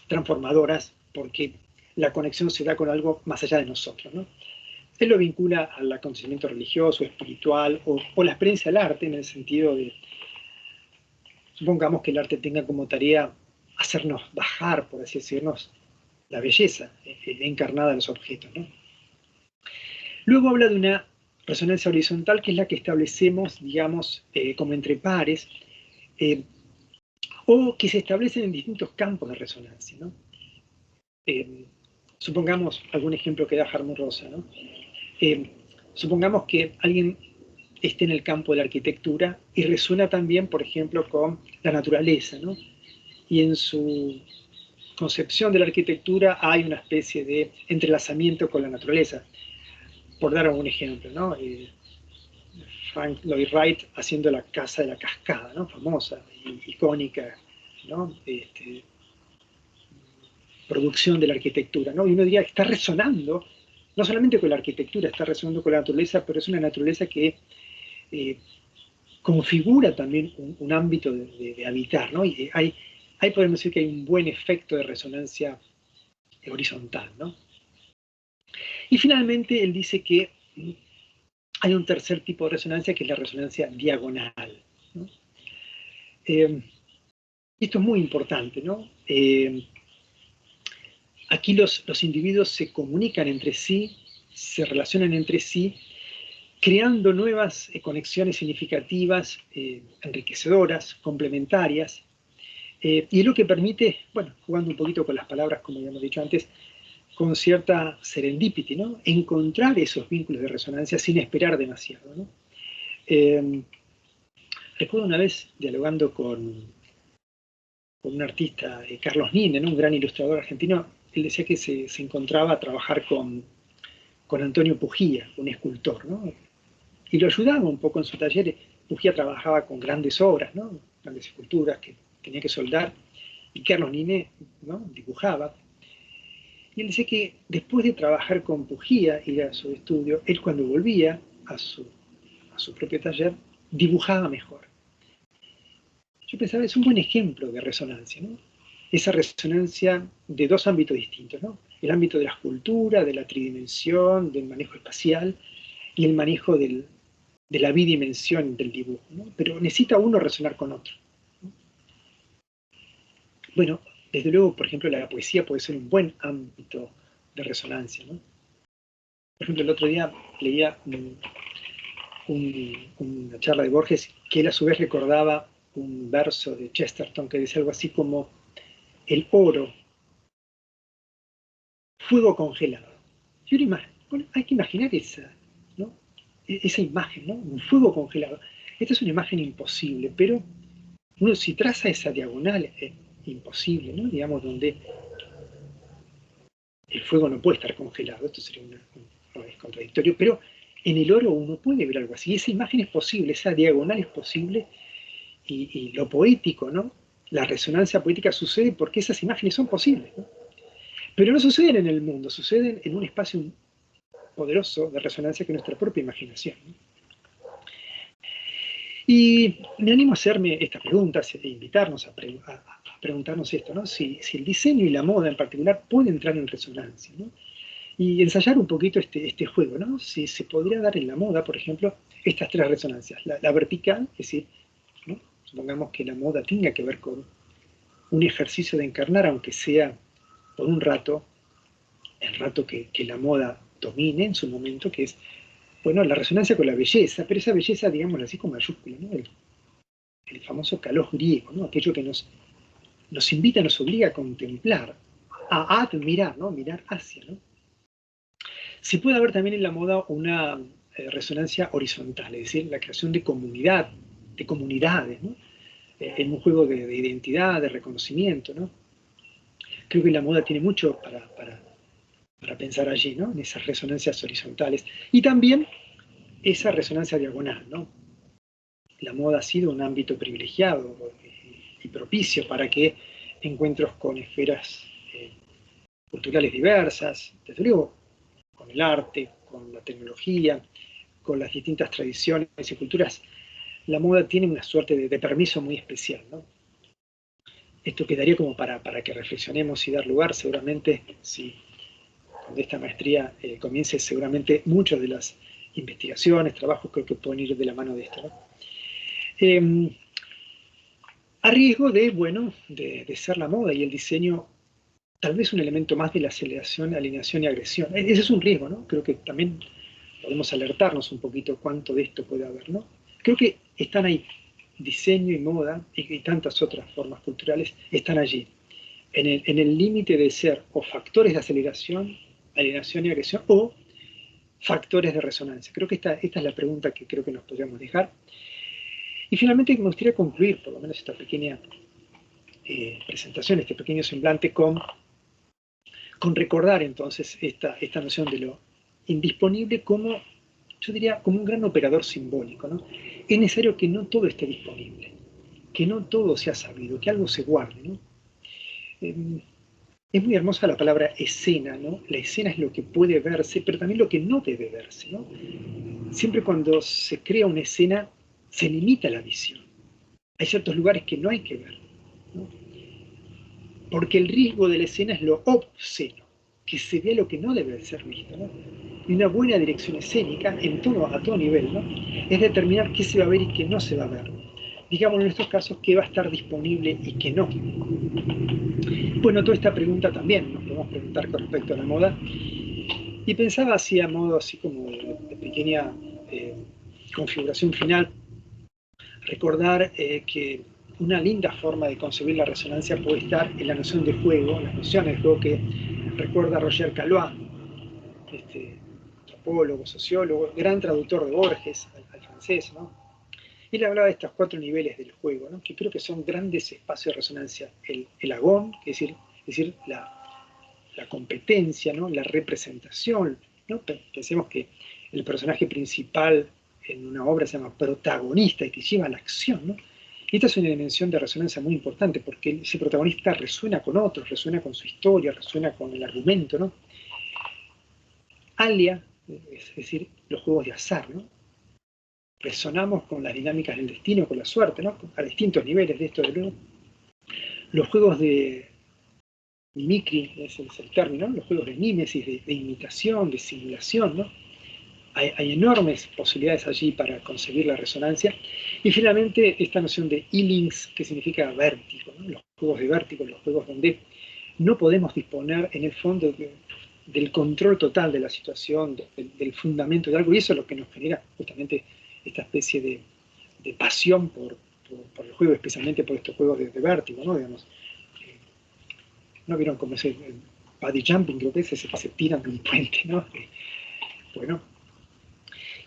Speaker 1: transformadoras porque la conexión se da con algo más allá de nosotros, ¿no? Él lo vincula al acontecimiento religioso, espiritual, o la experiencia del arte, en el sentido de, supongamos que el arte tenga como tarea hacernos bajar, por así decirlo, la belleza encarnada de los objetos, ¿no? Luego habla de una resonancia horizontal, que es la que establecemos, digamos, como entre pares, o que se establecen en distintos campos de resonancia, ¿no? Supongamos algún ejemplo que da Hartmut Rosa, ¿no? Supongamos que alguien esté en el campo de la arquitectura y resuena también, por ejemplo, con la naturaleza, ¿no? Y en su concepción de la arquitectura hay una especie de entrelazamiento con la naturaleza. Por dar algún ejemplo, ¿no? Frank Lloyd Wright haciendo la casa de la cascada, ¿no? Famosa, icónica, ¿no? Producción de la arquitectura, ¿no? Y uno diría que está resonando, no solamente con la arquitectura, está resonando con la naturaleza, pero es una naturaleza que configura también un ámbito de habitar, ¿no? Y ahí podemos decir que hay un buen efecto de resonancia horizontal, ¿no? Y finalmente él dice que hay un tercer tipo de resonancia, que es la resonancia diagonal, ¿no? Esto es muy importante, ¿no? Aquí los individuos se comunican entre sí, se relacionan entre sí, creando nuevas conexiones significativas, enriquecedoras, complementarias, y es lo que permite, bueno, jugando un poquito con las palabras, como ya hemos dicho antes, con cierta serendipity, ¿no? Encontrar esos vínculos de resonancia sin esperar demasiado, ¿no? Recuerdo una vez dialogando con un artista, Carlos Nine, ¿no? Un gran ilustrador argentino. Él decía que se encontraba a trabajar con Antonio Pujía, un escultor, ¿no? Y lo ayudaba un poco en su taller. Pujía trabajaba con grandes obras, ¿no? Grandes esculturas que tenía que soldar, y Carlos Nine, ¿no? Dibujaba. Y él dice que después de trabajar con Pujía, ir a su estudio, él cuando volvía a su propio taller, dibujaba mejor. Yo pensaba, es un buen ejemplo de resonancia, ¿no? Esa resonancia de dos ámbitos distintos, ¿no? El ámbito de la escultura, de la tridimensión, del manejo espacial, y el manejo de la bidimensión del dibujo, ¿no? Pero necesita uno resonar con otro, ¿no? Bueno, desde luego, por ejemplo, la poesía puede ser un buen ámbito de resonancia, ¿no? Por ejemplo, el otro día leía una charla de Borges, que él a su vez recordaba un verso de Chesterton que dice algo así como: el oro, fuego congelado. Y una imagen, bueno, hay que imaginar esa, ¿no? Esa imagen, ¿no? Un fuego congelado. Esta es una imagen imposible, pero uno si traza esa diagonal imposible, ¿no? Digamos, donde el fuego no puede estar congelado, esto sería es contradictorio, pero en el oro uno puede ver algo así. Esa imagen es posible, esa diagonal es posible, y lo poético, ¿no? La resonancia poética sucede porque esas imágenes son posibles, ¿no? Pero no suceden en el mundo, suceden en un espacio poderoso de resonancia que es nuestra propia imaginación, ¿no? Y me animo a hacerme estas preguntas e invitarnos a preguntarnos esto, ¿no? Si el diseño y la moda en particular pueden entrar en resonancia, ¿no? Y ensayar un poquito este juego, ¿no? Si se podría dar en la moda, por ejemplo, estas tres resonancias. La vertical, es decir, ¿no? Supongamos que la moda tenga que ver con un ejercicio de encarnar, aunque sea por un rato, el rato que la moda domine en su momento, que es, bueno, la resonancia con la belleza, pero esa belleza, digámoslo así, con mayúscula, ¿no? El famoso kalos griego, ¿no? Aquello que nos invita, nos obliga a contemplar, a admirar, ¿no? Mirar hacia, ¿no? Se puede haber también en la moda una resonancia horizontal, es decir, la creación de comunidades, ¿no? En un juego de identidad, de reconocimiento, ¿no? Creo que la moda tiene mucho para pensar allí, ¿no? En esas resonancias horizontales. Y también esa resonancia diagonal, ¿no? La moda ha sido un ámbito privilegiado y propicio para que encuentros con esferas culturales diversas, desde luego con el arte, con la tecnología, con las distintas tradiciones y culturas, la moda tiene una suerte de permiso muy especial, ¿no? Esto quedaría como para que reflexionemos y dar lugar, seguramente, si cuando esta maestría comience, seguramente muchas de las investigaciones, trabajos, creo que pueden ir de la mano de esto, ¿no? A riesgo de, bueno, de ser la moda y el diseño tal vez un elemento más de la aceleración, alineación y agresión. Ese es un riesgo, ¿no? Creo que también podemos alertarnos un poquito cuánto de esto puede haber, ¿no? Creo que están ahí, diseño y moda y tantas otras formas culturales están allí, en el límite de ser o factores de aceleración, alienación y agresión, o factores de resonancia. Creo que esta es la pregunta que creo que nos podríamos dejar. Y finalmente me gustaría concluir, por lo menos esta pequeña presentación, este pequeño semblante, con recordar entonces esta noción de lo indisponible como, yo diría, como un gran operador simbólico, ¿no? Es necesario que no todo esté disponible, que no todo sea sabido, que algo se guarde, ¿no? Es muy hermosa la palabra escena, ¿no? La escena es lo que puede verse, pero también lo que no debe verse, ¿no? Siempre cuando se crea una escena, se limita la visión. Hay ciertos lugares que no hay que ver, ¿no? Porque el riesgo de la escena es lo obsceno, que se vea lo que no debe de ser visto, ¿no? Y una buena dirección escénica, a todo nivel, ¿no? Es determinar qué se va a ver y qué no se va a ver. Digamos en estos casos qué va a estar disponible y qué no. Bueno, toda esta pregunta también nos podemos preguntar con respecto a la moda. Y pensaba así a modo así como de pequeña configuración final, recordar que una linda forma de concebir la resonancia puede estar en la noción de juego, las nociones de juego que recuerda Roger Caillois, antropólogo, sociólogo, gran traductor de Borges al francés, ¿no? Y él hablaba de estos 4 niveles del juego, ¿no? Que creo que son grandes espacios de resonancia. El agón, es decir la competencia, ¿no? La representación, ¿no? Pensemos que el personaje principal en una obra se llama protagonista y que lleva la acción, ¿no? Y esta es una dimensión de resonancia muy importante porque ese protagonista resuena con otros, resuena con su historia, resuena con el argumento, ¿no? Alia, es decir, los juegos de azar, ¿no? Resonamos con las dinámicas del destino, con la suerte, ¿no? A distintos niveles de esto, de luego. Los juegos de mimicry, ese es el término, ¿no? Los juegos de mímesis, de imitación, de simulación, ¿no? Hay enormes posibilidades allí para concebir la resonancia. Y finalmente, esta noción de E-links, que significa vértigo, ¿no? Los juegos de vértigo, los juegos donde no podemos disponer, en el fondo, del control total de la situación, del fundamento de algo, y eso es lo que nos genera justamente esta especie de pasión por el juego, especialmente por estos juegos de vértigo, ¿no? Digamos, ¿no vieron cómo es el body jumping? Creo que es ese que se tiran de un puente, ¿no? Bueno,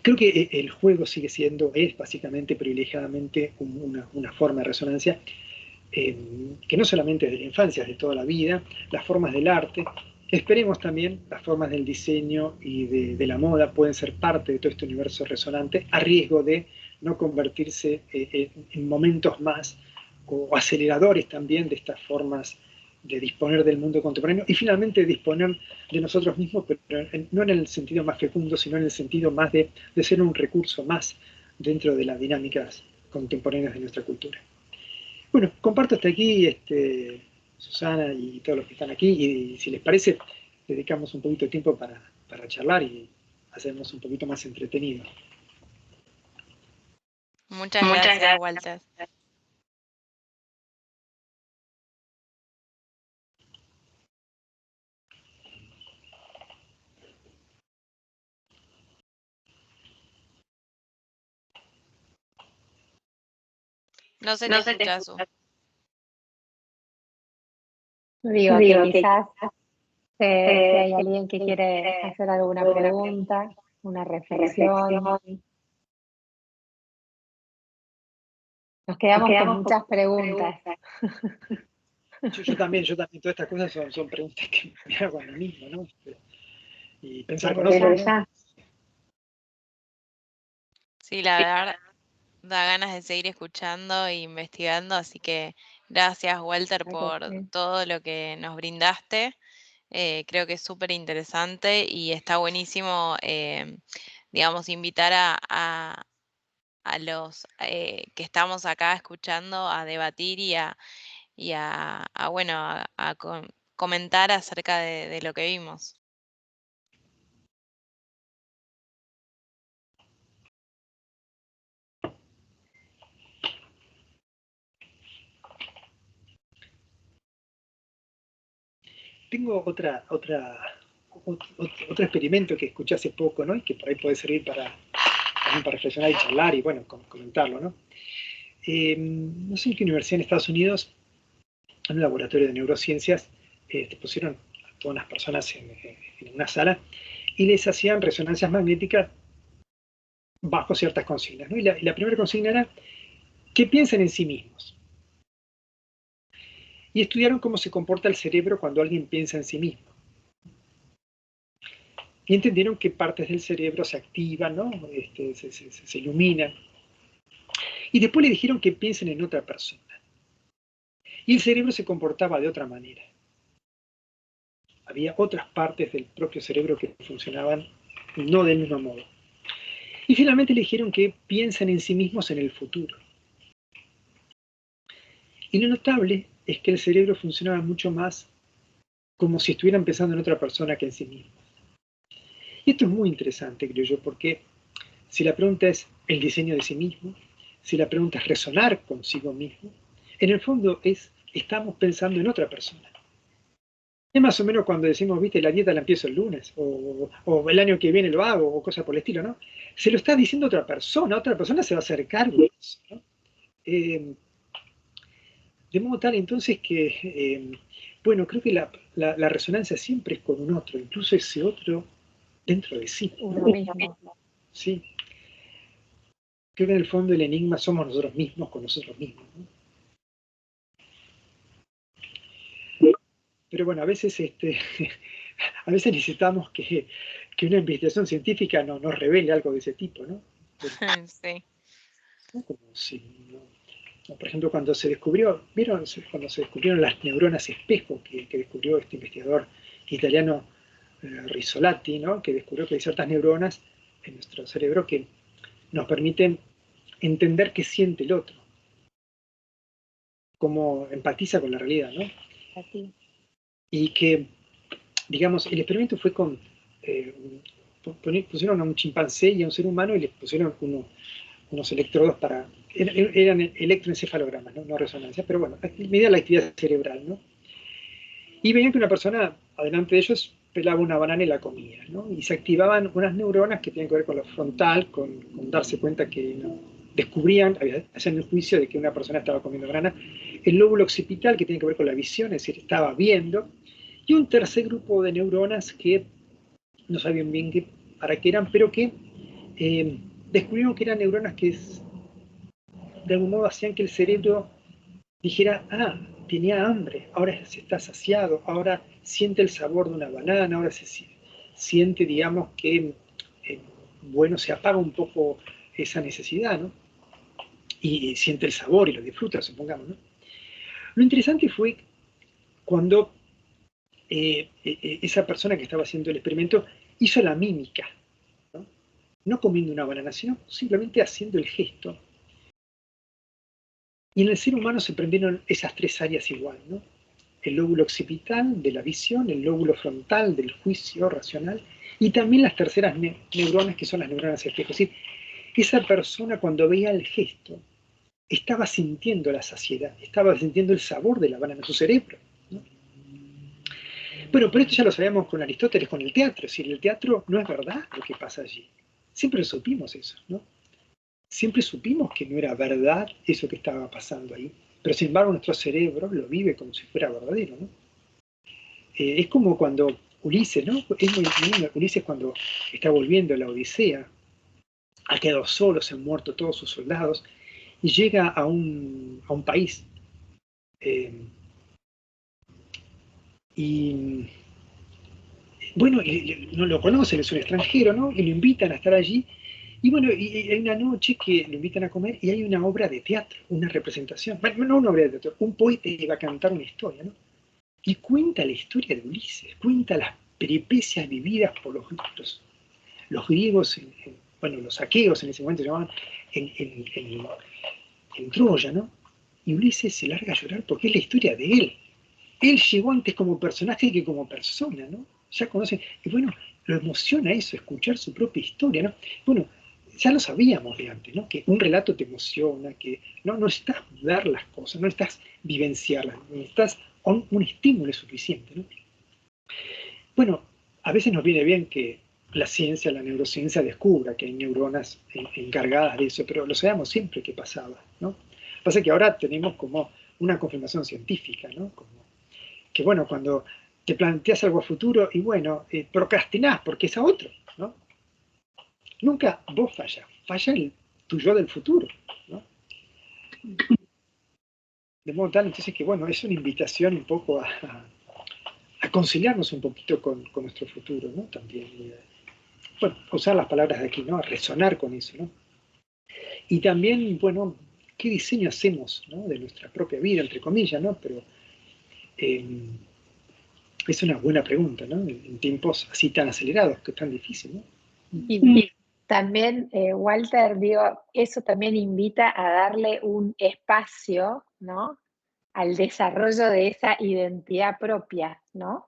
Speaker 1: creo que el juego es básicamente, privilegiadamente, una forma de resonancia que no solamente es de la infancia, es de toda la vida, las formas del arte, esperemos también las formas del diseño y de la moda pueden ser parte de todo este universo resonante, a riesgo de no convertirse en momentos más o aceleradores también de estas formas de disponer del mundo contemporáneo y finalmente disponer de nosotros mismos, pero no en el sentido más fecundo, sino en el sentido más de ser un recurso más dentro de las dinámicas contemporáneas de nuestra cultura. Bueno, comparto hasta aquí, Susana y todos los que están aquí, y si les parece, dedicamos un poquito de tiempo para charlar y hacernos un poquito más entretenidos.
Speaker 3: Muchas gracias, Walter. No se te escucha, Su.
Speaker 2: Digo que quizás si hay alguien que quiere hacer alguna pregunta, una reflexión. Nos quedamos con muchas preguntas.
Speaker 1: Yo también, todas estas cosas son preguntas que me hago a mí mismo, ¿no? Y pensar con otros.
Speaker 3: Sí, la verdad, da ganas de seguir escuchando e investigando, así que gracias, Walter, por todo lo que nos brindaste. Creo que es súper interesante y está buenísimo, digamos, invitar a los que estamos acá escuchando a debatir y bueno, comentar acerca de lo que vimos.
Speaker 1: Tengo otro experimento que escuché hace poco, ¿no? Y que por ahí puede servir también para reflexionar y charlar y, bueno, comentarlo, ¿no? No sé en qué universidad en Estados Unidos, en un laboratorio de neurociencias, pusieron a todas las personas en una sala y les hacían resonancias magnéticas bajo ciertas consignas, ¿no? Y la primera consigna era que piensen en sí mismos. Y estudiaron cómo se comporta el cerebro cuando alguien piensa en sí mismo. Y entendieron que partes del cerebro se activan, ¿no? Se iluminan. Y después le dijeron que piensen en otra persona. Y el cerebro se comportaba de otra manera. Había otras partes del propio cerebro que funcionaban no del mismo modo. Y finalmente le dijeron que piensen en sí mismos en el futuro. Y lo notable es que el cerebro funcionaba mucho más como si estuvieran pensando en otra persona que en sí mismos. Y esto es muy interesante, creo yo, porque si la pregunta es el diseño de sí mismo, si la pregunta es resonar consigo mismo, en el fondo estamos pensando en otra persona. Es más o menos cuando decimos, viste, la dieta la empiezo el lunes, o el año que viene lo hago, o cosas por el estilo, ¿no? Se lo está diciendo otra persona se va a hacer cargo de eso, ¿no? De modo tal entonces que, bueno, creo que la resonancia siempre es con un otro, incluso ese otro dentro de sí.
Speaker 2: Uno mismo.
Speaker 1: Sí. Creo que en el fondo el enigma somos nosotros mismos con nosotros mismos, ¿no? Pero bueno, a veces necesitamos que una investigación científica nos revele algo de ese tipo, ¿no?
Speaker 3: Sí.
Speaker 1: ¿No? Como si, ¿no? Por ejemplo, cuando se descubrió, ¿vieron? Cuando se descubrieron las neuronas espejo que descubrió este investigador italiano Rizzolatti, ¿no? Que descubrió que hay ciertas neuronas en nuestro cerebro que nos permiten entender qué siente el otro, cómo empatiza con la realidad, ¿no?
Speaker 2: Así.
Speaker 1: Y que, digamos, el experimento fue con, pusieron a un chimpancé y a un ser humano y les pusieron unos electrodos para, eran electroencefalogramas, ¿no? No resonancia, pero bueno, medían la actividad cerebral, ¿no? Y veían que una persona, adelante de ellos, pelaba una banana y la comía, ¿no? Y se activaban unas neuronas que tienen que ver con lo frontal, con darse cuenta que, ¿no? Descubrían, hacían el juicio de que una persona estaba comiendo banana, el lóbulo occipital que tiene que ver con la visión, es decir, estaba viendo, y un tercer grupo de neuronas que no sabían bien para qué eran, pero que descubrieron que eran neuronas que de algún modo hacían que el cerebro dijera, tenía hambre, ahora se está saciado, ahora siente el sabor de una banana, ahora se siente, digamos, que, bueno, se apaga un poco esa necesidad, ¿no? Y siente el sabor y lo disfruta, supongamos, ¿no? Lo interesante fue cuando esa persona que estaba haciendo el experimento hizo la mímica, ¿no? No comiendo una banana, sino simplemente haciendo el gesto. Y en el ser humano se prendieron esas tres áreas igual, ¿no? El lóbulo occipital de la visión, el lóbulo frontal del juicio racional, y también las terceras neuronas que son las neuronas espejo. Es decir, esa persona cuando veía el gesto estaba sintiendo la saciedad, estaba sintiendo el sabor de la banana en su cerebro, ¿no? Bueno, pero esto ya lo sabíamos con Aristóteles, con el teatro. Es decir, el teatro no es verdad lo que pasa allí. Siempre supimos eso, ¿no? Siempre supimos que no era verdad eso que estaba pasando ahí. Pero sin embargo nuestro cerebro lo vive como si fuera verdadero, ¿no? Es como cuando Ulises, ¿no? Es muy lindo, Ulises cuando está volviendo a la Odisea, ha quedado solo, se han muerto todos sus soldados, y llega a un país. Y bueno, no lo conocen, es un extranjero, ¿no? Y lo invitan a estar allí. Y bueno, y hay una noche que lo invitan a comer y hay una obra de teatro, una representación. Bueno, no una obra de teatro, un poeta iba a cantar una historia, ¿no? Y cuenta la historia de Ulises, cuenta las peripecias vividas por los griegos, bueno, los aqueos en ese momento se llamaban, en Troya, ¿no? Y Ulises se larga a llorar porque es la historia de él. Él llegó antes como personaje que como persona, ¿no? Ya conocen, y bueno, lo emociona eso, escuchar su propia historia, ¿no? Bueno, ya lo sabíamos de antes, ¿no? Que un relato te emociona, que no necesitas ver las cosas, no necesitas vivenciarlas, necesitas un estímulo suficiente, ¿no? Bueno, a veces nos viene bien que la ciencia, la neurociencia descubra que hay neuronas encargadas de eso, pero lo sabíamos siempre que pasaba, ¿no? Pasa que ahora tenemos como una confirmación científica, ¿no? Como que bueno, cuando te planteas algo a futuro y bueno, procrastinás porque es a otro, ¿no? Nunca vos falla tu yo del futuro, ¿no? De modo tal, entonces que bueno, es una invitación un poco a conciliarnos un poquito con nuestro futuro, ¿no? También, bueno, usar las palabras de aquí, ¿no? A resonar con eso, ¿no? Y también, bueno, ¿qué diseño hacemos, ¿no? De nuestra propia vida, entre comillas, ¿no? Pero es una buena pregunta, ¿no? En tiempos así tan acelerados, que es tan difícil, ¿no?
Speaker 2: Y también, Walter, digo, eso también invita a darle un espacio, ¿no?, al desarrollo de esa identidad propia, ¿no?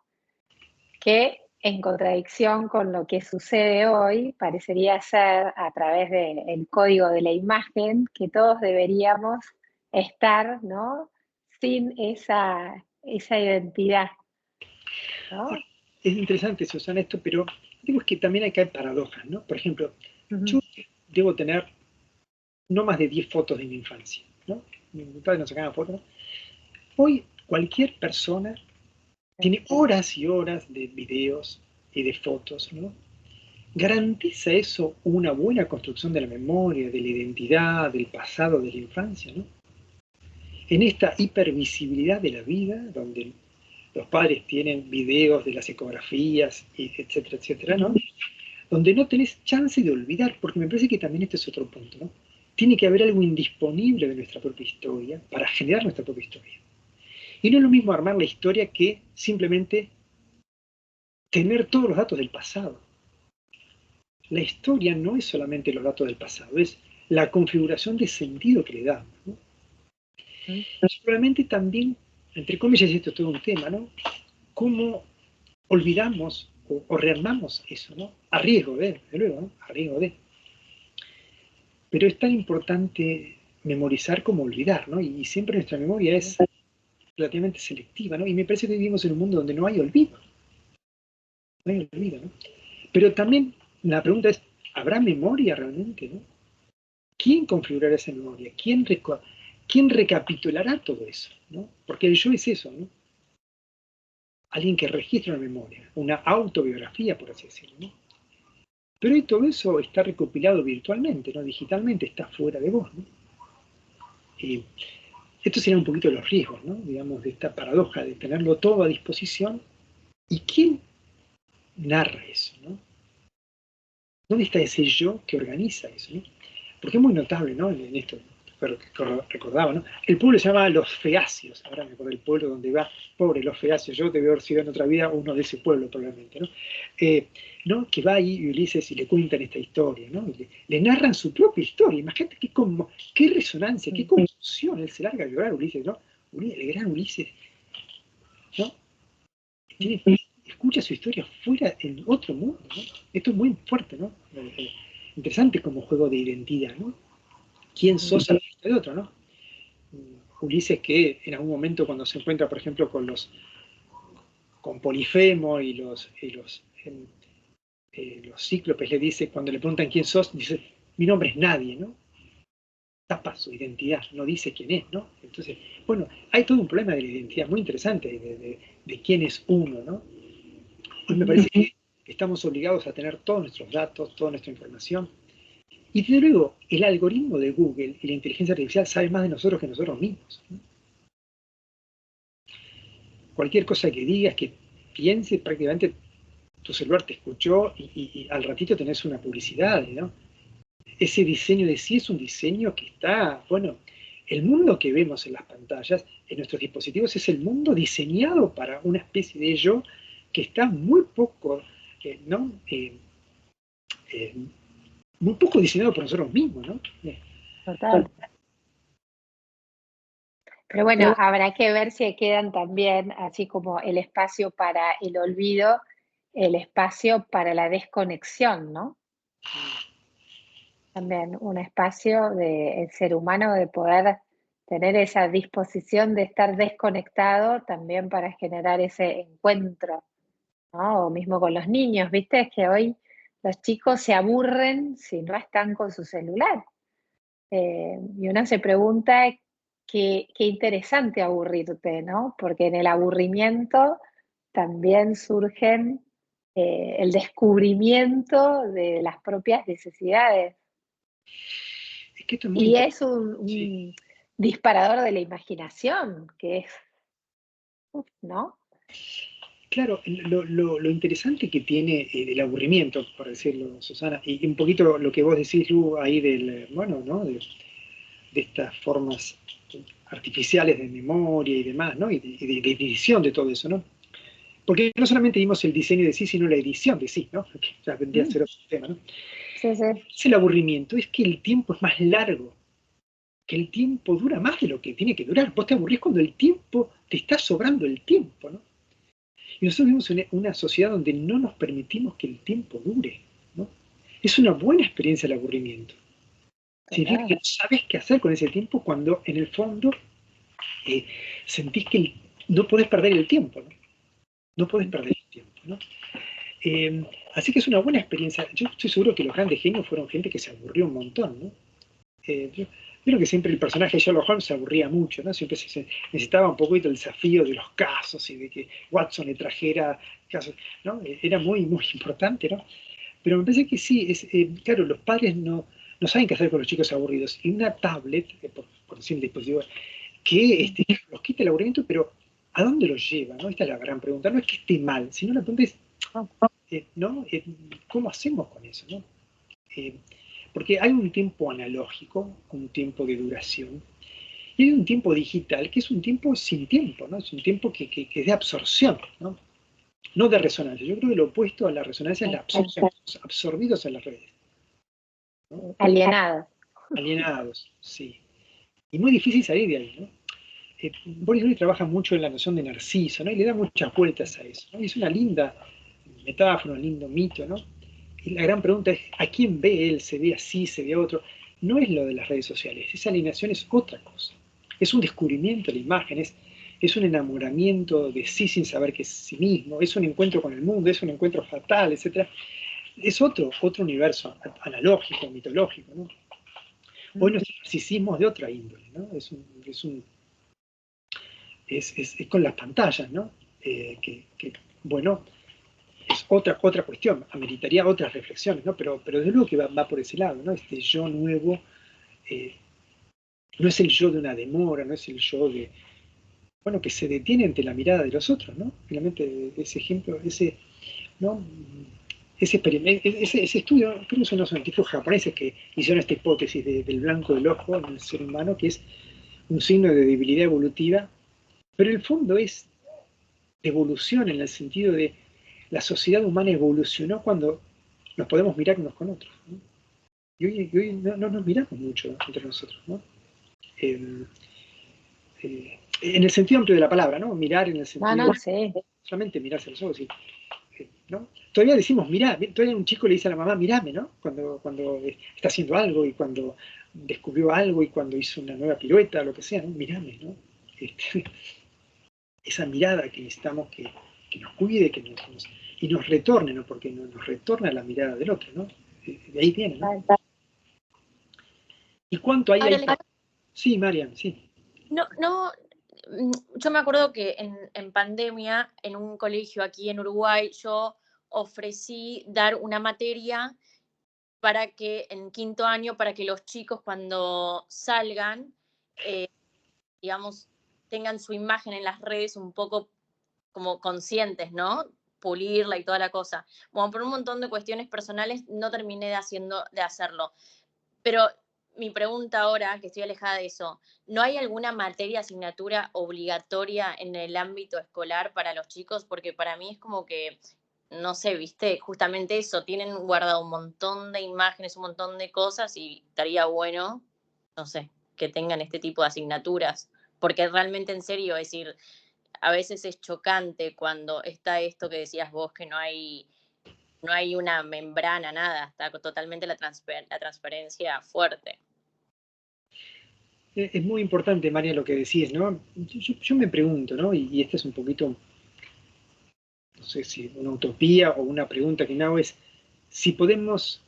Speaker 2: Que en contradicción con lo que sucede hoy, parecería ser a través del código de la imagen, que todos deberíamos estar, ¿no?, sin esa identidad, ¿no?
Speaker 1: Es interesante, Susana, esto, pero digo, es que también hay que haber paradojas, ¿no? Por ejemplo, yo debo tener no más de 10 fotos de mi infancia, ¿no? Mi padre nos sacaba fotos, ¿no? Hoy cualquier persona tiene horas y horas de videos y de fotos, ¿no? ¿Garantiza eso una buena construcción de la memoria, de la identidad, del pasado, de la infancia, ¿no? En esta hipervisibilidad de la vida, donde los padres tienen videos de las ecografías, etcétera, etcétera, ¿no? Donde no tenés chance de olvidar, porque me parece que también este es otro punto, ¿no? Tiene que haber algo indisponible de nuestra propia historia para generar nuestra propia historia. Y no es lo mismo armar la historia que simplemente tener todos los datos del pasado. La historia no es solamente los datos del pasado, es la configuración de sentido que le damos, ¿no? Y probablemente también, entre comillas, esto es todo un tema, ¿no? Cómo olvidamos o rearmamos eso, ¿no? A riesgo de, desde luego, ¿no? A riesgo de. Pero es tan importante memorizar como olvidar, ¿no? Y siempre nuestra memoria es relativamente selectiva, ¿no? Y me parece que vivimos en un mundo donde no hay olvido. No hay olvido, ¿no? Pero también la pregunta es, ¿habrá memoria realmente, no? ¿Quién configurará esa memoria? ¿Quién recapitulará todo eso, ¿no? Porque el yo es eso, ¿no? Alguien que registra una memoria, una autobiografía, por así decirlo, ¿no? Pero hoy todo eso está recopilado virtualmente, ¿no? Digitalmente, está fuera de vos, ¿no? Y esto sería un poquito los riesgos, ¿no? Digamos, de esta paradoja de tenerlo todo a disposición. ¿Y quién narra eso, no? ¿Dónde está ese yo que organiza eso, no? Porque es muy notable, ¿no? En esto, recordaba, ¿no? El pueblo se llama Los Feacios, ahora me acuerdo del pueblo donde va, pobre Los Feacios, yo debo haber sido en otra vida uno de ese pueblo probablemente, ¿no? ¿No? Que va ahí Ulises y le cuentan esta historia, ¿no? Y le narran su propia historia, imagínate qué resonancia, qué confusión, él se larga a llorar, Ulises, ¿no? El gran Ulises, ¿no? Escucha su historia fuera en otro mundo, ¿no? Esto es muy fuerte, ¿no? Interesante como juego de identidad, ¿no? ¿Quién sos a la vista de otro, no? Ulises que en algún momento cuando se encuentra, por ejemplo, con Polifemo y los cíclopes le dice, cuando le preguntan quién sos, dice, mi nombre es nadie, ¿no? Tapa su identidad, no dice quién es, ¿no? Entonces, bueno, hay todo un problema de la identidad muy interesante de quién es uno, ¿no? Hoy me parece que estamos obligados a tener todos nuestros datos, toda nuestra información. Y desde luego, el algoritmo de Google y la inteligencia artificial sabe más de nosotros que nosotros mismos, ¿no? Cualquier cosa que digas, que pienses, prácticamente tu celular te escuchó y al ratito tenés una publicidad, ¿no? Ese diseño de sí es un diseño que está, bueno, el mundo que vemos en las pantallas, en nuestros dispositivos, es el mundo diseñado para una especie de yo que está muy poco, ¿no? Muy poco diseñado por nosotros mismos, ¿no?
Speaker 2: Total. Pero bueno, habrá que ver si quedan también, así como el espacio para el olvido, el espacio para la desconexión, ¿no? También un espacio del ser humano de poder tener esa disposición de estar desconectado también para generar ese encuentro, ¿no? O mismo con los niños, ¿viste? Es que hoy los chicos se aburren si no están con su celular. Y uno se pregunta qué interesante aburrirte, ¿no? Porque en el aburrimiento también surgen el descubrimiento de las propias necesidades.
Speaker 1: Es que esto es muy
Speaker 2: Y es
Speaker 1: sí.
Speaker 2: un disparador de la imaginación, que es, ¿no?
Speaker 1: Claro, lo interesante que tiene el aburrimiento, por decirlo, Susana, y un poquito lo que vos decís, Lu, ahí bueno, ¿no? De estas formas artificiales de memoria y demás, ¿no? Y de edición de todo eso, ¿no? Porque no solamente vimos el diseño de sí, sino la edición de sí, ¿no? Que ya vendría a ser otro tema, ¿no?
Speaker 2: Sí, sí.
Speaker 1: Es el aburrimiento, es que el tiempo es más largo, que el tiempo dura más de lo que tiene que durar. Vos te aburrís cuando el tiempo, te está sobrando el tiempo, ¿no? Y nosotros vivimos en una sociedad donde no nos permitimos que el tiempo dure, ¿no? Es una buena experiencia el aburrimiento. Significa que no sabes qué hacer con ese tiempo cuando en el fondo sentís que no podés perder el tiempo, ¿no? No podés perder el tiempo, ¿no? Así que es una buena experiencia. Yo estoy seguro que los grandes genios fueron gente que se aburrió un montón, ¿no? Yo creo que siempre el personaje de Sherlock Holmes se aburría mucho, ¿no? Siempre se necesitaba un poquito el desafío de los casos y de que Watson le trajera casos, ¿no? Era muy, muy importante, ¿no? Pero me parece que sí, claro, los padres no saben qué hacer con los chicos aburridos. Y una tablet, por decir un dispositivo, que los quita el aburrimiento, pero ¿a dónde los lleva? ¿No? Esta es la gran pregunta. No es que esté mal, sino la pregunta es, ¿no? ¿Cómo hacemos con eso? ¿No? Porque hay un tiempo analógico, un tiempo de duración, y hay un tiempo digital que es un tiempo sin tiempo, ¿no? Es un tiempo que es de absorción, ¿no? No de resonancia. Yo creo que lo opuesto a la resonancia es la absorción, absorbidos en las redes, ¿no?
Speaker 2: Alienados.
Speaker 1: Alienados, sí. Y muy difícil salir de ahí, ¿no? Boris Groys trabaja mucho en la noción de Narciso, ¿no? Y le da muchas vueltas a eso, ¿no? Y es una linda metáfora, un lindo mito, ¿no? Y la gran pregunta es, ¿a quién ve él? ¿Se ve así? ¿Se ve otro? No es lo de las redes sociales, esa alineación es otra cosa. Es un descubrimiento de la imagen, es un enamoramiento de sí sin saber que es sí mismo, es un encuentro con el mundo, es un encuentro fatal, etc. Es otro universo analógico, mitológico, ¿no? Hoy nuestro narcisismo es de otra índole, ¿no? Es con las pantallas, ¿no? Bueno, es otra cuestión, ameritaría otras reflexiones, ¿no? Pero desde luego que va por ese lado, ¿no? Este yo nuevo no es el yo de una demora, no es el yo de, bueno, que se detiene ante la mirada de los otros, ¿no? Finalmente, ese ejemplo, ¿no? Ese estudio, creo que son los científicos japoneses que hicieron esta hipótesis del blanco del ojo en el ser humano, que es un signo de debilidad evolutiva, pero el fondo es evolución en el sentido de la sociedad humana evolucionó cuando nos podemos mirar unos con otros, ¿no? Y hoy no nos miramos mucho entre nosotros, ¿no? En el sentido amplio de la palabra, ¿no? Mirar en el sentido
Speaker 2: sí.
Speaker 1: solamente mirarse a los ojos, ¿no? Todavía decimos mirá, todavía un chico le dice a la mamá mirame, ¿no? Cuando está haciendo algo y cuando descubrió algo y cuando hizo una nueva pirueta, lo que sea, ¿no? Mirame, ¿no? Esa mirada que necesitamos que nos cuide, y nos retorne, ¿no? Porque nos retorna la mirada del otro, ¿no? De ahí viene, ¿no? ¿Y cuánto hay? Sí, Marian, sí.
Speaker 4: No, yo me acuerdo que en pandemia, en un colegio aquí en Uruguay, yo ofrecí dar una materia para que en quinto año, para que los chicos cuando salgan, digamos, tengan su imagen en las redes un poco como conscientes, ¿no? Pulirla y toda la cosa. Bueno, por un montón de cuestiones personales no terminé de hacerlo. Pero mi pregunta ahora, que estoy alejada de eso, ¿no hay alguna materia, asignatura obligatoria en el ámbito escolar para los chicos? Porque para mí es como que, no sé, viste, justamente eso, tienen guardado un montón de imágenes, un montón de cosas y estaría bueno, no sé, que tengan este tipo de asignaturas. Porque realmente, en serio, es decir, a veces es chocante cuando está esto que decías vos, que no hay una membrana, nada, está totalmente la transparencia fuerte.
Speaker 1: Es muy importante, María, lo que decís, ¿no? Yo me pregunto, ¿no? Y esta es un poquito, no sé si una utopía o una pregunta que me hago es, si podemos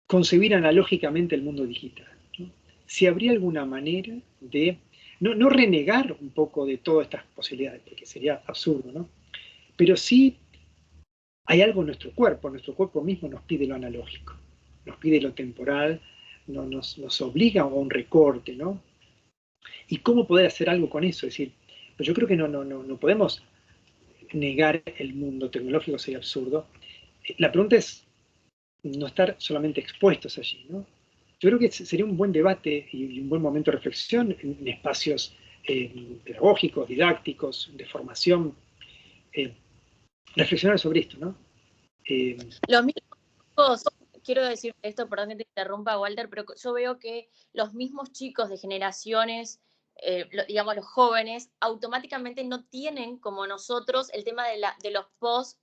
Speaker 1: concebir analógicamente el mundo digital, ¿no? Si habría alguna manera de no renegar un poco de todas estas posibilidades, porque sería absurdo, ¿no? Pero sí hay algo en nuestro cuerpo mismo nos pide lo analógico, nos pide lo temporal, nos obliga a un recorte, ¿no? ¿Y cómo poder hacer algo con eso? Es decir, pues yo creo que no podemos negar el mundo tecnológico, sería absurdo. La pregunta es no estar solamente expuestos allí, ¿no? Yo creo que sería un buen debate y un buen momento de reflexión en espacios pedagógicos, didácticos, de formación, reflexionar sobre esto, ¿no?
Speaker 4: Los mismos chicos quiero decir esto, perdón que te interrumpa, Walter, pero yo veo que los mismos chicos de generaciones, digamos los jóvenes, automáticamente no tienen, como nosotros, el tema de los posts,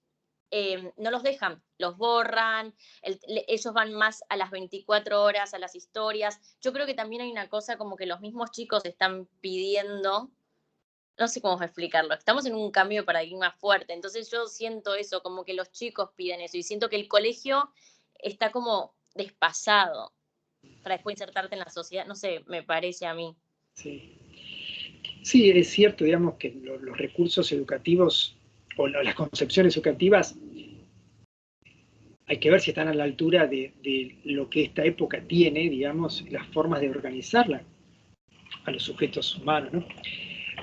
Speaker 4: no los dejan, los borran, ellos van más a las 24 horas, a las historias. Yo creo que también hay una cosa como que los mismos chicos están pidiendo, no sé cómo explicarlo, estamos en un cambio de paradigma fuerte, entonces yo siento eso, como que los chicos piden eso, y siento que el colegio está como despasado para después insertarte en la sociedad, no sé, me parece a mí.
Speaker 1: Sí, sí, es cierto, digamos, que los recursos educativos o las concepciones educativas hay que ver si están a la altura de lo que esta época tiene, digamos, las formas de organizarla a los sujetos humanos, ¿no?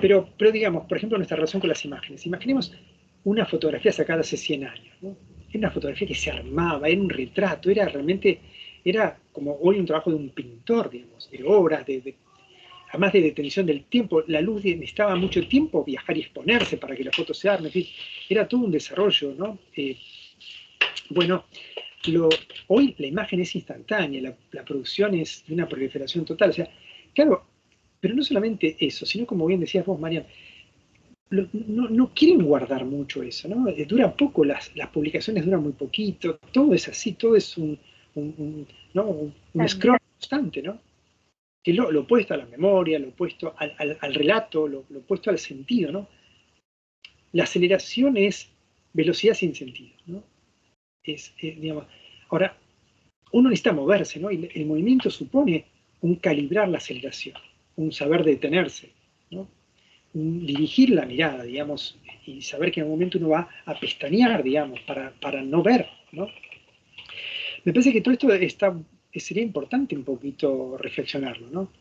Speaker 1: Pero digamos, por ejemplo, nuestra relación con las imágenes. Imaginemos una fotografía sacada hace 100 años, ¿no? Era una fotografía que se armaba, era un retrato, era realmente, era como hoy un trabajo de un pintor, digamos, de obras, además de detención del tiempo, la luz necesitaba mucho tiempo viajar y exponerse para que la foto se arme, en fin, era todo un desarrollo, ¿no? Bueno, hoy la imagen es instantánea, la producción es de una proliferación total, o sea, claro, pero no solamente eso, sino como bien decías vos, Marian, no quieren guardar mucho eso, ¿no? Dura poco, las publicaciones duran muy poquito, todo es así, todo es un scroll constante, ¿no? Que lo opuesto a la memoria, lo opuesto al relato, lo opuesto al sentido, ¿no? La aceleración es velocidad sin sentido, ¿no? Digamos, ahora, uno necesita moverse, ¿no? Y el movimiento supone un calibrar la aceleración, un saber detenerse, ¿no? Un dirigir la mirada, digamos, y saber que en algún momento uno va a pestañear, digamos, para no ver, ¿no? Me parece que todo esto sería importante un poquito reflexionarlo, ¿no?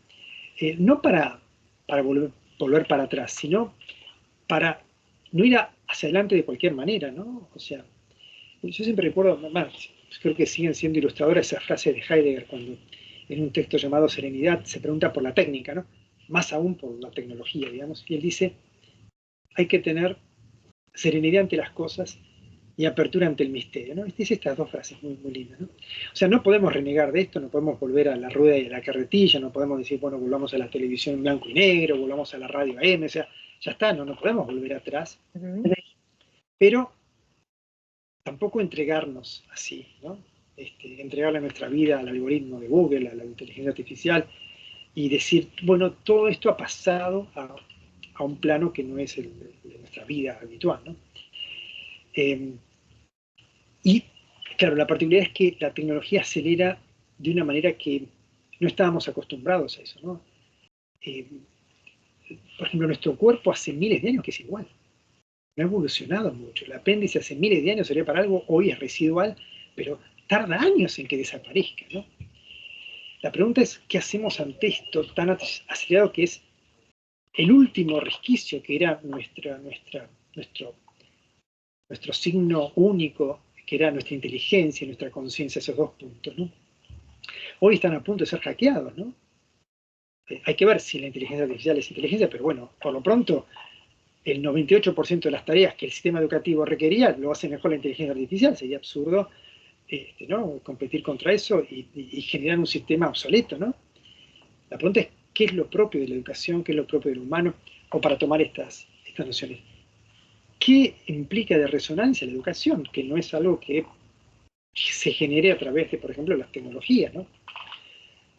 Speaker 1: No para volver para atrás, sino para no ir hacia adelante de cualquier manera, ¿no? O sea, yo siempre recuerdo, creo que siguen siendo ilustradoras esa frase de Heidegger cuando en un texto llamado Serenidad se pregunta por la técnica, ¿no? Más aún por la tecnología, digamos, y él dice, hay que tener serenidad ante las cosas y apertura ante el misterio, ¿no? Dice estas dos frases muy, muy lindas, ¿no? O sea, no podemos renegar de esto, no podemos volver a la rueda y a la carretilla, no podemos decir, bueno, volvamos a la televisión en blanco y negro, volvamos a la radio AM, o sea, ya está, no podemos volver atrás, pero tampoco entregarnos así, ¿no? Entregarle nuestra vida al algoritmo de Google, a la inteligencia artificial, y decir, bueno, todo esto ha pasado a un plano que no es el de nuestra vida habitual, ¿no? Y, claro, la particularidad es que la tecnología acelera de una manera que no estábamos acostumbrados a eso, ¿no? Por ejemplo, nuestro cuerpo hace miles de años que es igual. No ha evolucionado mucho. El apéndice hace miles de años sería para algo, hoy es residual, pero tarda años en que desaparezca, ¿no? La pregunta es, ¿qué hacemos ante esto tan acelerado que es el último resquicio que era nuestro signo único, que era nuestra inteligencia y nuestra conciencia, esos dos puntos, ¿no? Hoy están a punto de ser hackeados, ¿no? Hay que ver si la inteligencia artificial es inteligencia, pero bueno, por lo pronto, el 98% de las tareas que el sistema educativo requería lo hace mejor la inteligencia artificial. Sería absurdo ¿no? competir contra eso y generar un sistema obsoleto, ¿no? La pregunta es, ¿qué es lo propio de la educación? ¿Qué es lo propio del humano? O para tomar estas nociones. ¿Qué implica de resonancia la educación? Que no es algo que se genere a través de, por ejemplo, las tecnologías, ¿no?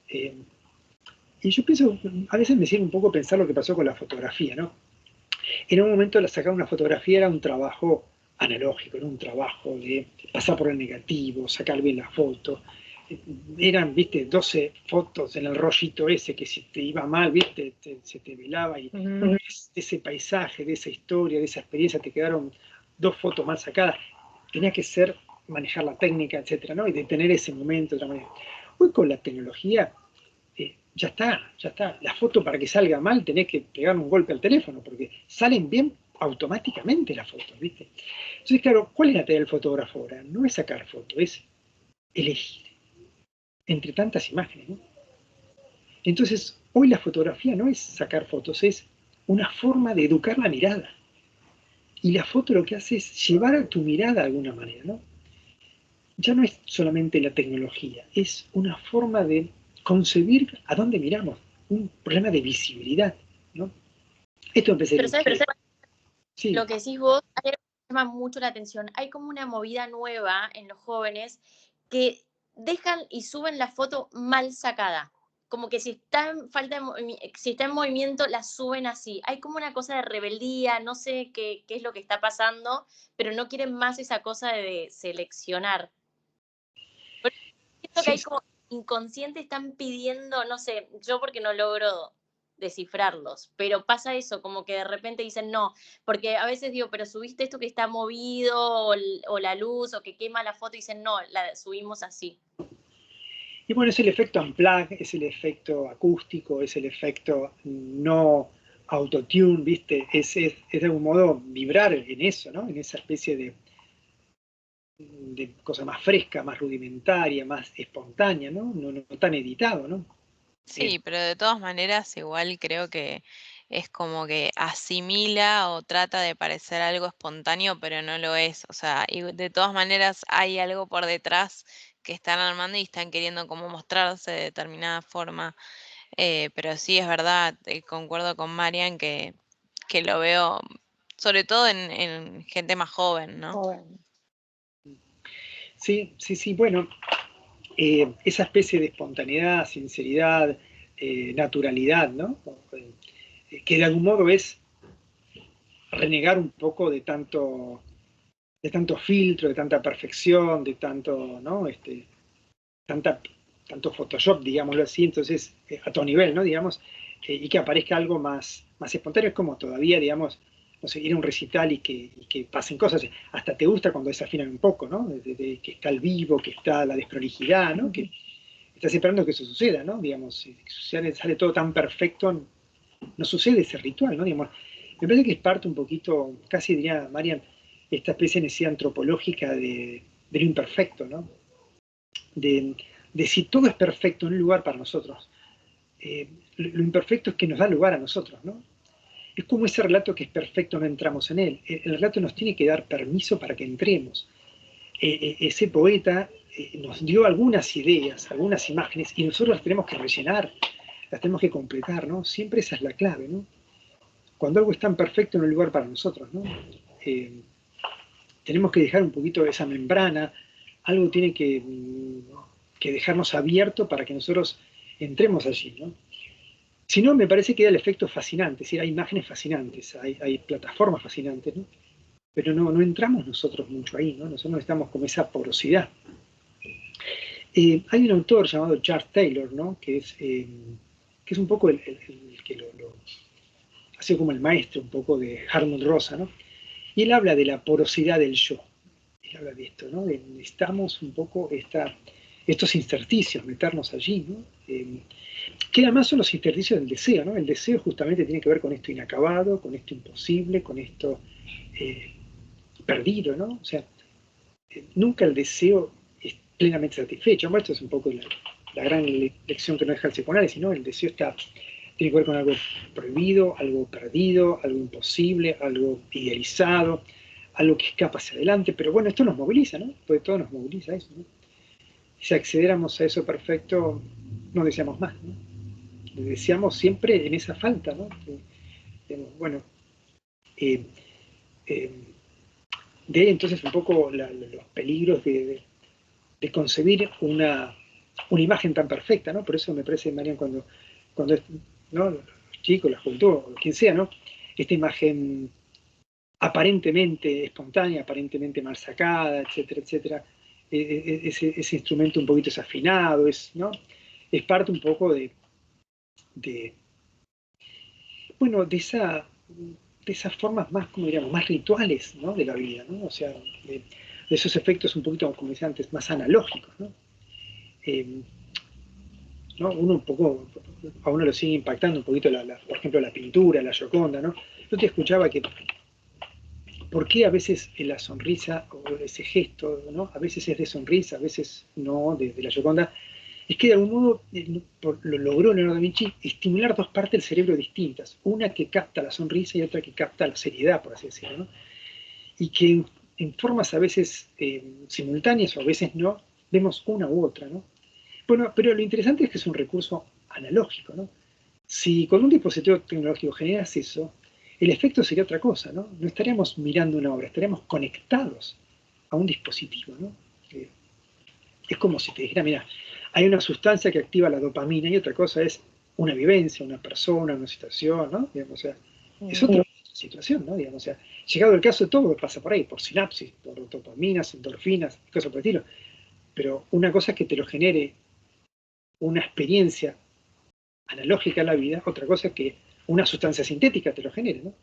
Speaker 1: Y yo pienso, a veces me sirve un poco pensar lo que pasó con la fotografía, ¿no? En un momento sacar una fotografía era un trabajo analógico, era un trabajo de pasar por el negativo, sacar bien la foto. Eran, viste, 12 fotos en el rollito ese que si te iba mal, viste, se te velaba y de ese paisaje, de esa historia, de esa experiencia te quedaron 2 fotos mal sacadas. Tenía que ser manejar la técnica, etcétera, ¿no? Y detener ese momento de otra manera. Hoy con la tecnología ya está. La foto para que salga mal tenés que pegar un golpe al teléfono porque salen bien automáticamente las fotos, ¿viste? Entonces, claro, ¿cuál es la tarea del fotógrafo ahora? No es sacar fotos, es elegir entre tantas imágenes, ¿no? Entonces, hoy la fotografía no es sacar fotos, es una forma de educar la mirada. Y la foto lo que hace es llevar a tu mirada de alguna manera, ¿no? ya no es solamente la tecnología, es una forma de concebir a dónde miramos, un problema de visibilidad, ¿no? Esto empecé
Speaker 4: Pero ¿sabes?
Speaker 1: Sí.
Speaker 4: Lo que decís vos, hay algo que me llama mucho la atención. Hay como una movida nueva en los jóvenes que dejan y suben la foto mal sacada. Como que si está si está en movimiento, la suben así. Hay como una cosa de rebeldía, no sé qué es lo que está pasando, pero no quieren más esa cosa de seleccionar. Pero siento que hay como inconsciente, están pidiendo, no sé, yo porque no logro descifrarlos, pero pasa eso, como que de repente dicen no, porque a veces digo, pero subiste esto que está movido o la luz o que quema la foto y dicen no, la subimos así.
Speaker 1: Y bueno, es el efecto unplug, es el efecto acústico, es el efecto no autotune, ¿viste? Es de algún modo vibrar en eso, ¿no? En esa especie de cosa más fresca, más rudimentaria, más espontánea, ¿no? No tan editado, ¿no?
Speaker 3: Sí, pero de todas maneras igual creo que es como que asimila o trata de parecer algo espontáneo, pero no lo es. O sea, y de todas maneras hay algo por detrás que están armando y están queriendo como mostrarse de determinada forma. Pero sí es verdad, concuerdo con Marian que lo veo sobre todo en gente más joven, ¿no?
Speaker 2: Joven.
Speaker 1: Sí, bueno, esa especie de espontaneidad, sinceridad, naturalidad, ¿no? Que de algún modo es renegar un poco de tanto filtro, de tanta perfección, de tanto, ¿no? Tanto Photoshop, digámoslo así, entonces, a todo nivel, ¿no? Digamos, y que aparezca algo más espontáneo, es como todavía, digamos, no sé, ir a un recital y que pasen cosas, hasta te gusta cuando desafinan un poco, ¿no? Que está el vivo, que está la desprolijidad, ¿no? Que estás esperando que eso suceda, ¿no? Digamos, si sale todo tan perfecto, no sucede ese ritual, ¿no? Digamos, me parece que es parte un poquito, casi diría Marian, esta especie de necesidad antropológica de lo imperfecto, ¿no? De si todo es perfecto en un lugar para nosotros. Lo imperfecto es que nos da lugar a nosotros, ¿no? Es como ese relato que es perfecto, no entramos en él. El relato nos tiene que dar permiso para que entremos. Ese poeta nos dio algunas ideas, algunas imágenes, y nosotros las tenemos que rellenar, las tenemos que completar, ¿no? Siempre esa es la clave, ¿no? Cuando algo es tan perfecto en un lugar para nosotros, ¿no? Tenemos que dejar un poquito esa membrana, algo tiene que dejarnos abierto para que nosotros entremos allí, ¿no? Si no, me parece que da el efecto fascinante, es decir, hay imágenes fascinantes, hay plataformas fascinantes, ¿no? Pero no entramos nosotros mucho ahí, ¿no? Nosotros necesitamos como esa porosidad. Hay un autor llamado Charles Taylor, ¿no? Que es un poco el que lo ha sido como el maestro un poco de Hartmut Rosa, ¿no? Y él habla de la porosidad del yo. Él habla de esto, ¿no? Necesitamos un poco estos intersticios, meternos allí, ¿no? Que además son los intersticios del deseo, ¿no? El deseo justamente tiene que ver con esto inacabado, con esto imposible, con esto perdido, ¿no? O sea, nunca el deseo es plenamente satisfecho. Bueno, esto es un poco la gran lección que no deja el psicoanálisis, ¿no? El deseo tiene que ver con algo prohibido, algo perdido, algo imposible, algo idealizado, algo que escapa hacia adelante, pero bueno, esto nos moviliza, ¿no? Porque todo nos moviliza eso, ¿no? Si accediéramos a eso perfecto, no deseamos más, ¿no? Deseamos siempre en esa falta, ¿no? Bueno, de ahí entonces un poco los peligros de concebir una imagen tan perfecta, ¿no? Por eso me parece, Marian, cuando ¿no? Los chicos, la juventud, o quien sea, ¿no? Esta imagen aparentemente espontánea, aparentemente mal sacada, etcétera, etcétera, ese instrumento un poquito desafinado, ¿no? Es parte un poco de bueno, de esas formas más, como diríamos, más rituales, ¿no? De la vida, ¿no? O sea, de esos efectos un poquito, como decía antes, más analógicos, ¿no? ¿No? Uno un poco, a uno lo sigue impactando un poquito, por ejemplo, la pintura, la Gioconda, ¿no? Yo te escuchaba que, ¿por qué a veces la sonrisa o ese gesto, ¿no? A veces es de sonrisa, a veces no, de la Gioconda, es que de algún modo lo logró Leonardo da Vinci estimular dos partes del cerebro distintas, una que capta la sonrisa y otra que capta la seriedad, por así decirlo, ¿no? Y que en formas a veces simultáneas o a veces no, vemos una u otra, ¿no? Bueno, pero lo interesante es que es un recurso analógico, ¿no? Si con un dispositivo tecnológico generas eso, el efecto sería otra cosa, ¿no? No estaríamos mirando una obra, estaríamos conectados a un dispositivo, ¿no? Es como si te dijera, mira, hay una sustancia que activa la dopamina y otra cosa es una vivencia, una persona, una situación, ¿no? Digamos, o sea, es otra situación, ¿no? Digamos, o sea, llegado el caso, todo pasa por ahí, por sinapsis, por dopaminas, endorfinas, cosas por el estilo. Pero una cosa es que te lo genere una experiencia analógica a la vida, otra cosa es que una sustancia sintética te lo genere, ¿no?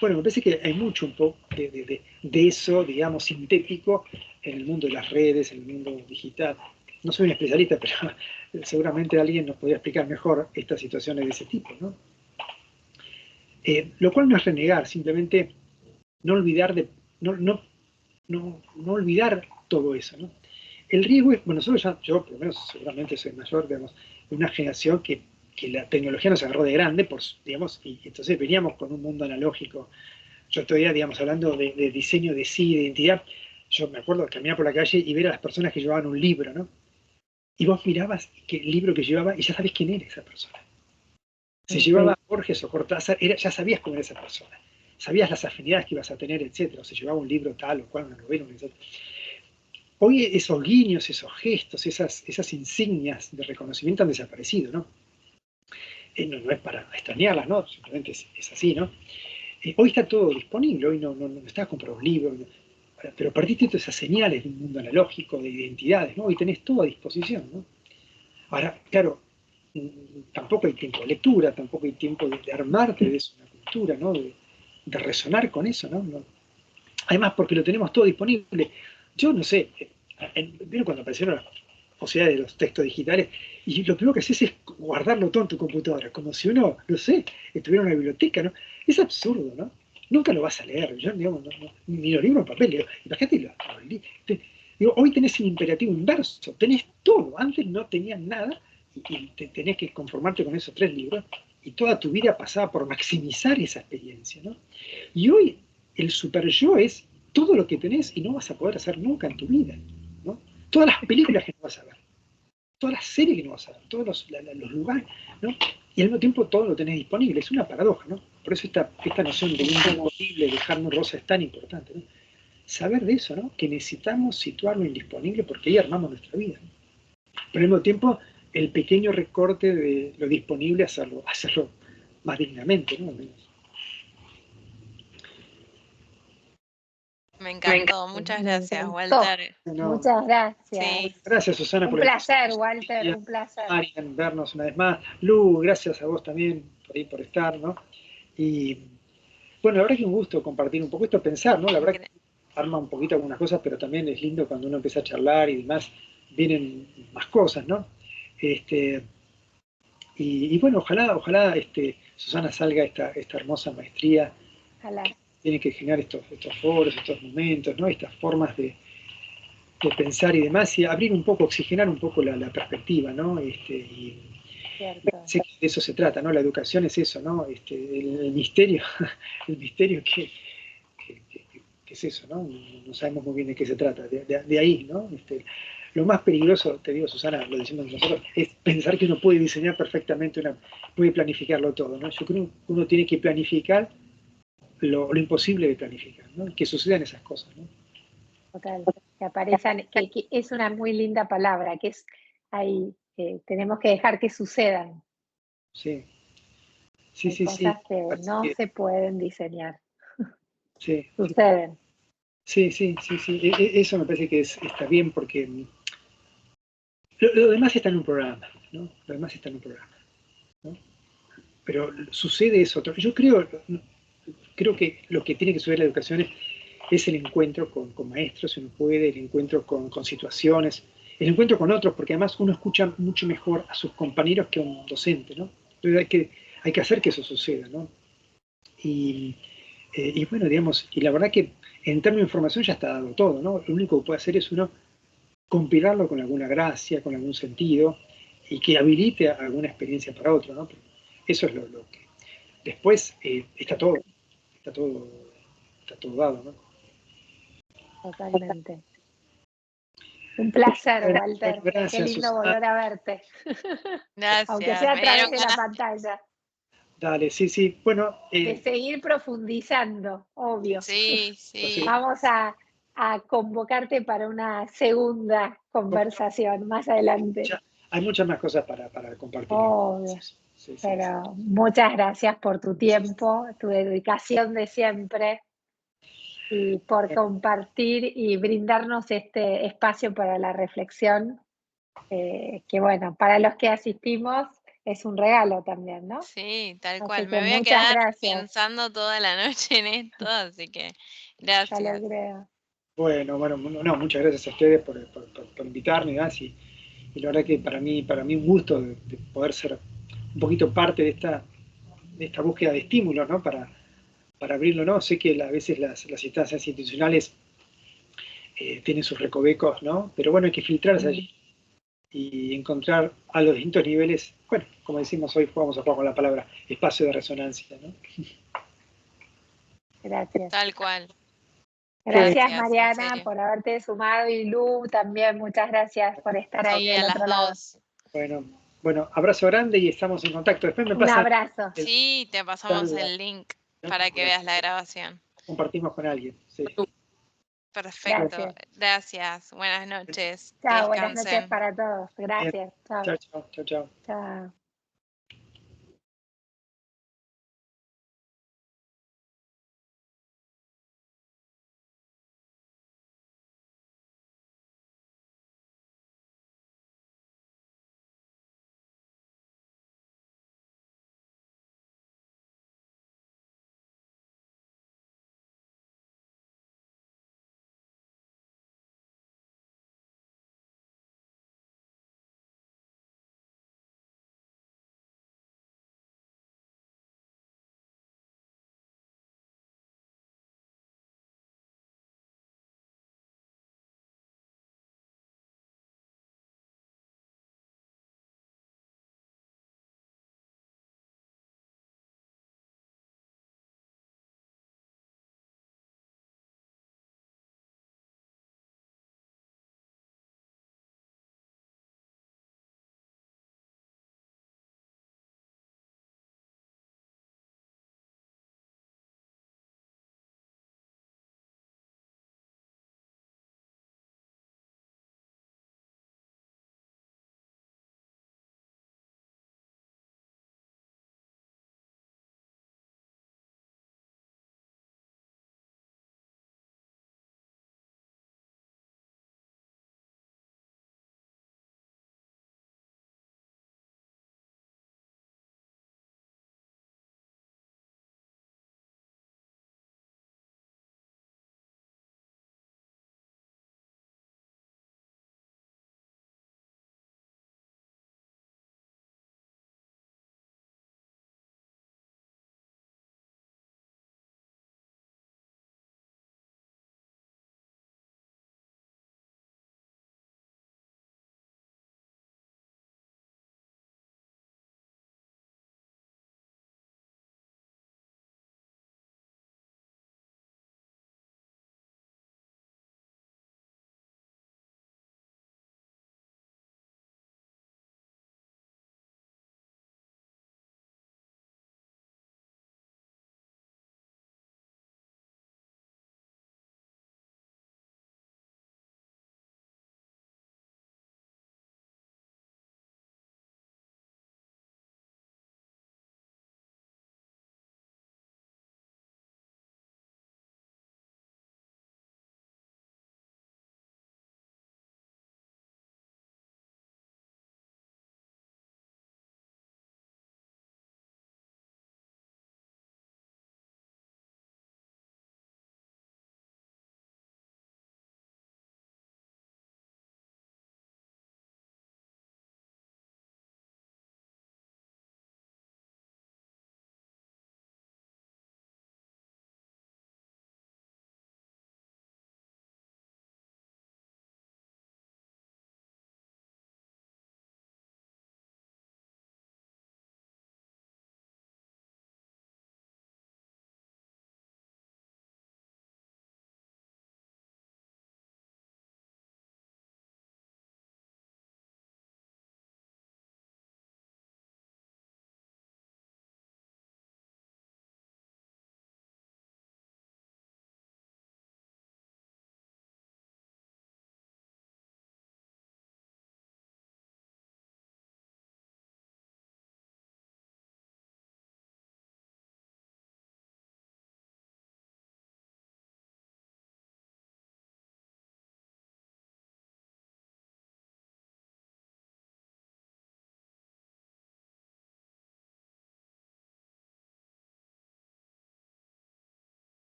Speaker 1: Bueno, me parece que hay mucho un poco de eso, digamos, sintético en el mundo de las redes, en el mundo digital. No soy un especialista, pero seguramente alguien nos podría explicar mejor estas situaciones de ese tipo, ¿no? Lo cual no es renegar, simplemente no olvidar, no olvidar todo eso, ¿no? El riesgo es, bueno, yo por lo menos seguramente soy mayor, digamos, de una generación que la tecnología nos agarró de grande, digamos, y entonces veníamos con un mundo analógico. Yo todavía, digamos, hablando de diseño de sí, de identidad, yo me acuerdo de caminar por la calle y ver a las personas que llevaban un libro, ¿no? Y vos mirabas el libro que llevaba y ya sabés quién era esa persona. Si llevaba a Borges o Cortázar, ya sabías cómo era esa persona. Sabías las afinidades que ibas a tener, etc. O si llevaba un libro tal o cual, una novela, etc. Hoy esos guiños, esos gestos, esas insignias de reconocimiento han desaparecido, ¿no? No es para extrañarlas, ¿no? Simplemente es así, ¿no? Hoy está todo disponible, hoy no estás comprando un libro, pero partiste de todas esas señales de un mundo analógico, de identidades, ¿no? Hoy tenés todo a disposición, ¿no? Ahora, claro, tampoco hay tiempo de lectura, tampoco hay tiempo de armarte de eso, una cultura, ¿no? De resonar con eso, ¿no? Además, porque lo tenemos todo disponible. Yo no sé, ¿vieron cuando aparecieron las posibilidades de los textos digitales? Y lo primero que haces es guardarlo todo en tu computadora, como si uno, no sé, estuviera en una biblioteca, ¿no? Es absurdo, ¿no? Nunca lo vas a leer, yo digamos, ni los libros en papel, digo, imagínate, digo, hoy tenés un imperativo inverso, tenés todo, antes no tenías nada y tenés que conformarte con esos 3 libros y toda tu vida pasaba por maximizar esa experiencia, ¿no? Y hoy el super yo es todo lo que tenés y no vas a poder hacer nunca en tu vida, ¿no? Todas las películas que no vas a ver, todas las series que no vas a ver, todos los lugares, ¿no? Y al mismo tiempo todo lo tenés disponible, es una paradoja, ¿no? Por eso esta noción de indisponible, dejarnos rosa es tan importante, ¿no? Saber de eso, ¿no? Que necesitamos situar lo indisponible porque ahí armamos nuestra vida, ¿no? Pero al mismo tiempo, el pequeño recorte de lo disponible, hacerlo más dignamente, ¿no?
Speaker 3: Me encantó, muchas gracias,
Speaker 2: encantó.
Speaker 3: Walter.
Speaker 2: Muchas gracias.
Speaker 3: Sí.
Speaker 1: Gracias, Susana, por
Speaker 2: un placer, Walter, un placer.
Speaker 1: Marian, vernos una vez más. Lu, gracias a vos también por estar, ¿no? Y bueno, la verdad que un gusto compartir un poco esto, pensar, ¿no? La verdad que arma un poquito algunas cosas, pero también es lindo cuando uno empieza a charlar y demás, vienen más cosas, ¿no? Y bueno, ojalá Susana salga esta hermosa maestría.
Speaker 2: Ojalá.
Speaker 1: Que tiene que generar estos foros, estos momentos, ¿no? Estas formas de pensar y demás, y abrir un poco, oxigenar un poco la perspectiva, ¿no? Sé que de eso se trata, ¿no? La educación es eso, ¿no? El misterio, el misterio que es eso, ¿no? No sabemos muy bien de qué se trata, de ahí, ¿no? Lo más peligroso, te digo, Susana, lo decimos nosotros, es pensar que uno puede diseñar perfectamente, puede planificarlo todo, ¿no? Yo creo que uno tiene que planificar lo imposible de planificar, ¿no? Que sucedan esas cosas, ¿no?
Speaker 2: Total, que aparezcan, que es una muy linda palabra, que es ahí, tenemos que dejar que sucedan.
Speaker 1: Sí.
Speaker 2: Hay cosas que no se pueden diseñar.
Speaker 1: Sí.
Speaker 2: Suceden.
Speaker 1: Sí. Eso me parece que está bien porque lo demás está en un programa, ¿no? Lo demás está en un programa, ¿no? Pero sucede eso. Yo creo que lo que tiene que suceder en la educación es el encuentro con maestros, si uno puede, el encuentro con situaciones, el encuentro con otros, porque además uno escucha mucho mejor a sus compañeros que a un docente, ¿no? Entonces hay que hacer que eso suceda, ¿no? Y bueno, digamos, y la verdad que en términos de información ya está dado todo, ¿no? Lo único que puede hacer es uno compilarlo con alguna gracia, con algún sentido, y que habilite alguna experiencia para otro, ¿no? Eso es lo que... Después está todo dado, ¿no?
Speaker 2: Totalmente. Un placer,
Speaker 1: Bueno,
Speaker 2: Walter.
Speaker 1: gracias,
Speaker 2: Qué lindo
Speaker 1: Susana.
Speaker 2: volver a verte.
Speaker 3: Gracias.
Speaker 2: Aunque sea a
Speaker 3: me
Speaker 2: través
Speaker 3: dieron
Speaker 2: de la
Speaker 3: ganas-
Speaker 2: pantalla.
Speaker 1: Dale, sí. Bueno,
Speaker 2: De seguir profundizando, obvio.
Speaker 3: Sí, sí.
Speaker 2: Vamos a convocarte para una segunda conversación más adelante.
Speaker 1: hay muchas más cosas para compartir.
Speaker 2: Obvio. Pero muchas gracias por tu tiempo, tu dedicación de siempre y por compartir y brindarnos este espacio para la reflexión, que bueno, para los que asistimos es un regalo también, ¿no?
Speaker 3: Sí, tal
Speaker 2: Así
Speaker 3: cual.
Speaker 2: que
Speaker 3: Me voy a
Speaker 2: muchas
Speaker 3: quedar
Speaker 2: gracias.
Speaker 3: pensando toda la noche en esto, así que
Speaker 2: Ya
Speaker 3: gracias.
Speaker 2: lo creo.
Speaker 1: Bueno, no, muchas gracias a ustedes por invitarme y demás, y la verdad que para mí un gusto de poder ser un poquito parte de esta búsqueda de estímulos, ¿no? Para abrirlo, ¿no? Sé que a veces las instancias institucionales tienen sus recovecos, ¿no? Pero bueno, hay que filtrarse allí y encontrar a los distintos niveles, bueno, como decimos hoy, vamos a jugar con la palabra espacio de resonancia, ¿no?
Speaker 2: Gracias.
Speaker 3: Tal cual.
Speaker 2: Gracias,
Speaker 3: en
Speaker 2: Mariana,
Speaker 3: serio.
Speaker 2: por haberte sumado, y Lu también, muchas gracias por estar ahí
Speaker 3: Sí,
Speaker 2: del
Speaker 3: a las
Speaker 2: otro lado.
Speaker 3: dos.
Speaker 1: Bueno, abrazo grande y estamos en contacto. Después me
Speaker 2: Un
Speaker 1: pasan,
Speaker 2: abrazo.
Speaker 3: Sí, te pasamos el link para que veas la grabación.
Speaker 1: compartimos con alguien. Sí.
Speaker 3: Perfecto.
Speaker 2: Gracias.
Speaker 3: Gracias. Buenas noches. Que
Speaker 2: Chao, buenas noches
Speaker 3: descansen.
Speaker 2: para todos. Gracias. Chao.
Speaker 1: Chao.
Speaker 2: Chao.